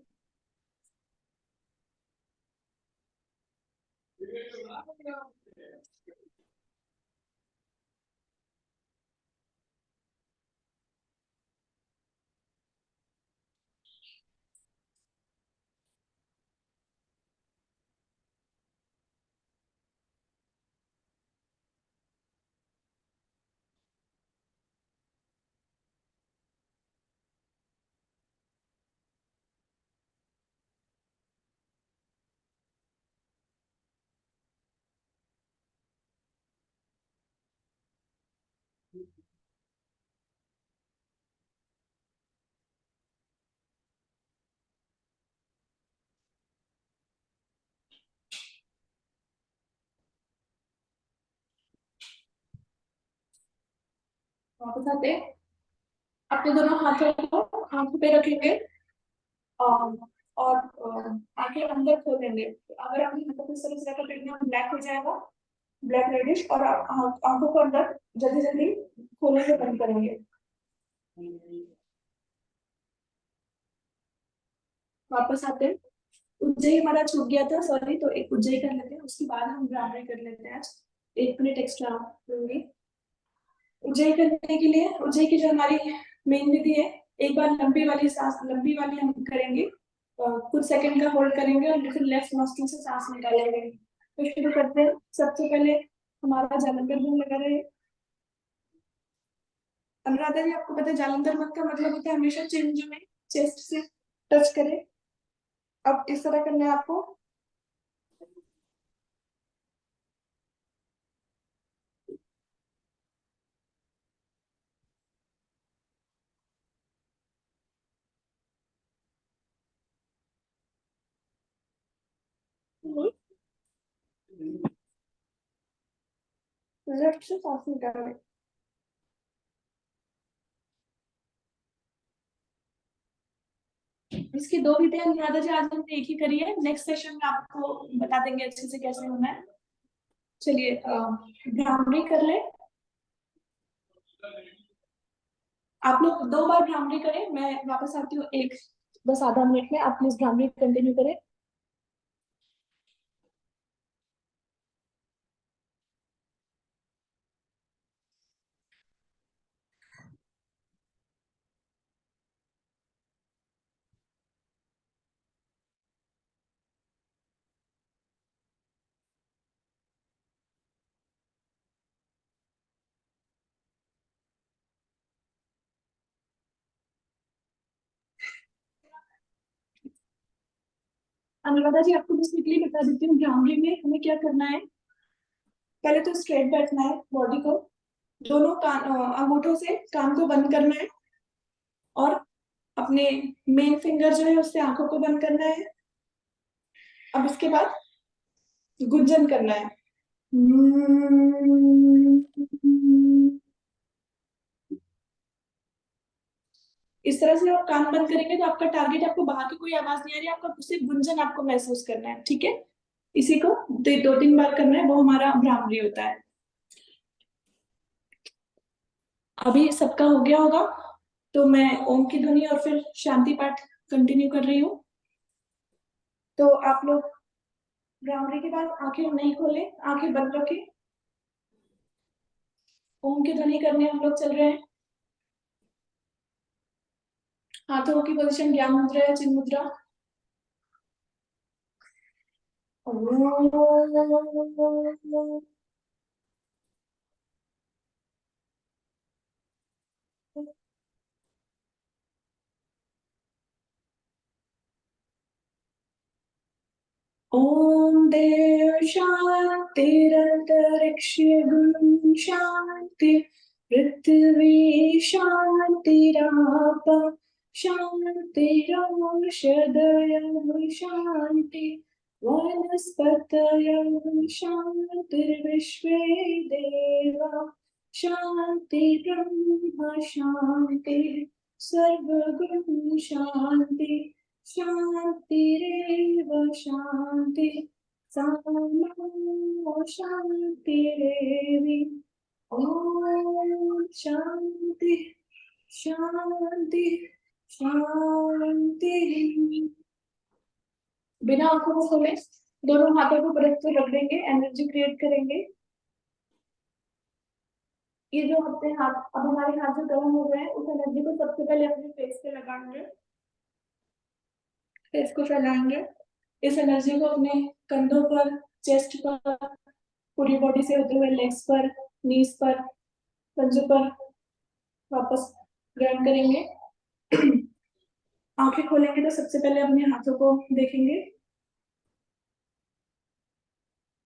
वापस आते हैं। अपने दोनों हाथों को आंखों पे रखेंगे और आंखें अंदर खोलेंगे। अगर अपनी हाथों को इस तरह से रखेंगे तो ब्लैक हो जाएगा, ब्लैक रेडिश, और आंखों को अंदर जल्दी जल्दी खोलेंगे, बंद करेंगे। वापस आते हैं। उज्जई हमारा छूट गया था, सॉरी, तो एक उज्जई कर लेते हैं, उसके बाद हम ब्राह्मणी कर लेते हैं। आज 1 मिनट एक्स्ट्रा लूंगी। उज्जई करने के लिए, उज्जई की जो हमारी मेन विधि है, एक बार लंबी वाली सांस, लंबी वाली हम करेंगे, कुछ सेकंड का होल्ड करेंगे और फिर लेफ्ट नोस्ट्रिल से सांस निकालेंगे। तो शुरू करते हैं। सबसे पहले हमारा जालंधर बम लगा रहे। अनुराधा जी, आपको पता है जालंधर मत का मतलब होता है हमेशा चिन जो में चेस्ट से टच करे। अब इस तरह करना है आपको। लेफ्ट से सांस निकालें। इसकी 2 विधियां अनुराधा जी आज हमने एक ही करी है, नेक्स्ट सेशन में आपको बता देंगे अच्छे से कैसे होना है। चलिए भ्रामरी कर ले। आप लोग 2 बार भ्रामरी करें, मैं वापस आती हूँ एक बस आधा मिनट में। आप प्लीज भ्रामरी कंटिन्यू करें। अनुराधा जी, आपको बस क्विकली बता देती हूँ भ्रामरी में हमें क्या करना है। पहले तो स्ट्रेट बैठना है, बॉडी को दोनों कान अंगूठों से कान को बंद करना है, और अपने मेन फिंगर जो है उससे आंखों को बंद करना है। अब इसके बाद गुंजन करना है। इस तरह से आप कान बंद करेंगे तो आपका टारगेट, आपको बाहर की कोई आवाज नहीं आ रही है, आपका सिर्फ गुंजन आपको महसूस करना है, ठीक है। इसी को 2-3 बार करना है, वो हमारा भ्रामरी होता है। अभी सबका हो गया होगा तो मैं ओम की ध्वनि और फिर शांति पाठ कंटिन्यू कर रही हूँ। तो आप लोग भ्रामरी के बाद आंखें नहीं खोले, आंखें बंद रखें। ओम की ध्वनि करने हम लोग चल रहे हैं। हाथों की पोजीशन ज्ञान मुद्रा या चिन्ह मुद्रा। ओम देव शांतिरंतरिक्ष गुण शांति, पृथ्वी शांतिराप शांतिरोषधयः शांति, वनस्पतयः शांतिर्विश्वे देवा शांति ब्रह्म शांति सर्वगुण शांति शांतिरेव शांति सामा शांतिरेवि ओम शांति शांति शांति। बिना आंखों को खोले दोनों हाथों को परस्पर रख देंगे, एनर्जी क्रिएट करेंगे। ये जो अपने हाथ, अब हमारे हाथ जो गर्म हो गए हैं, उस एनर्जी को सबसे पहले अपने फेस पे लगाएंगे, फेस को फैलाएंगे। इस एनर्जी को अपने कंधों पर, चेस्ट पर, पूरी बॉडी से होते हुए लेग्स पर, नीज पर, पंजों पर वापस ग्राउंड करेंगे। आंखें खोलेंगे तो सबसे पहले अपने हाथों को देखेंगे,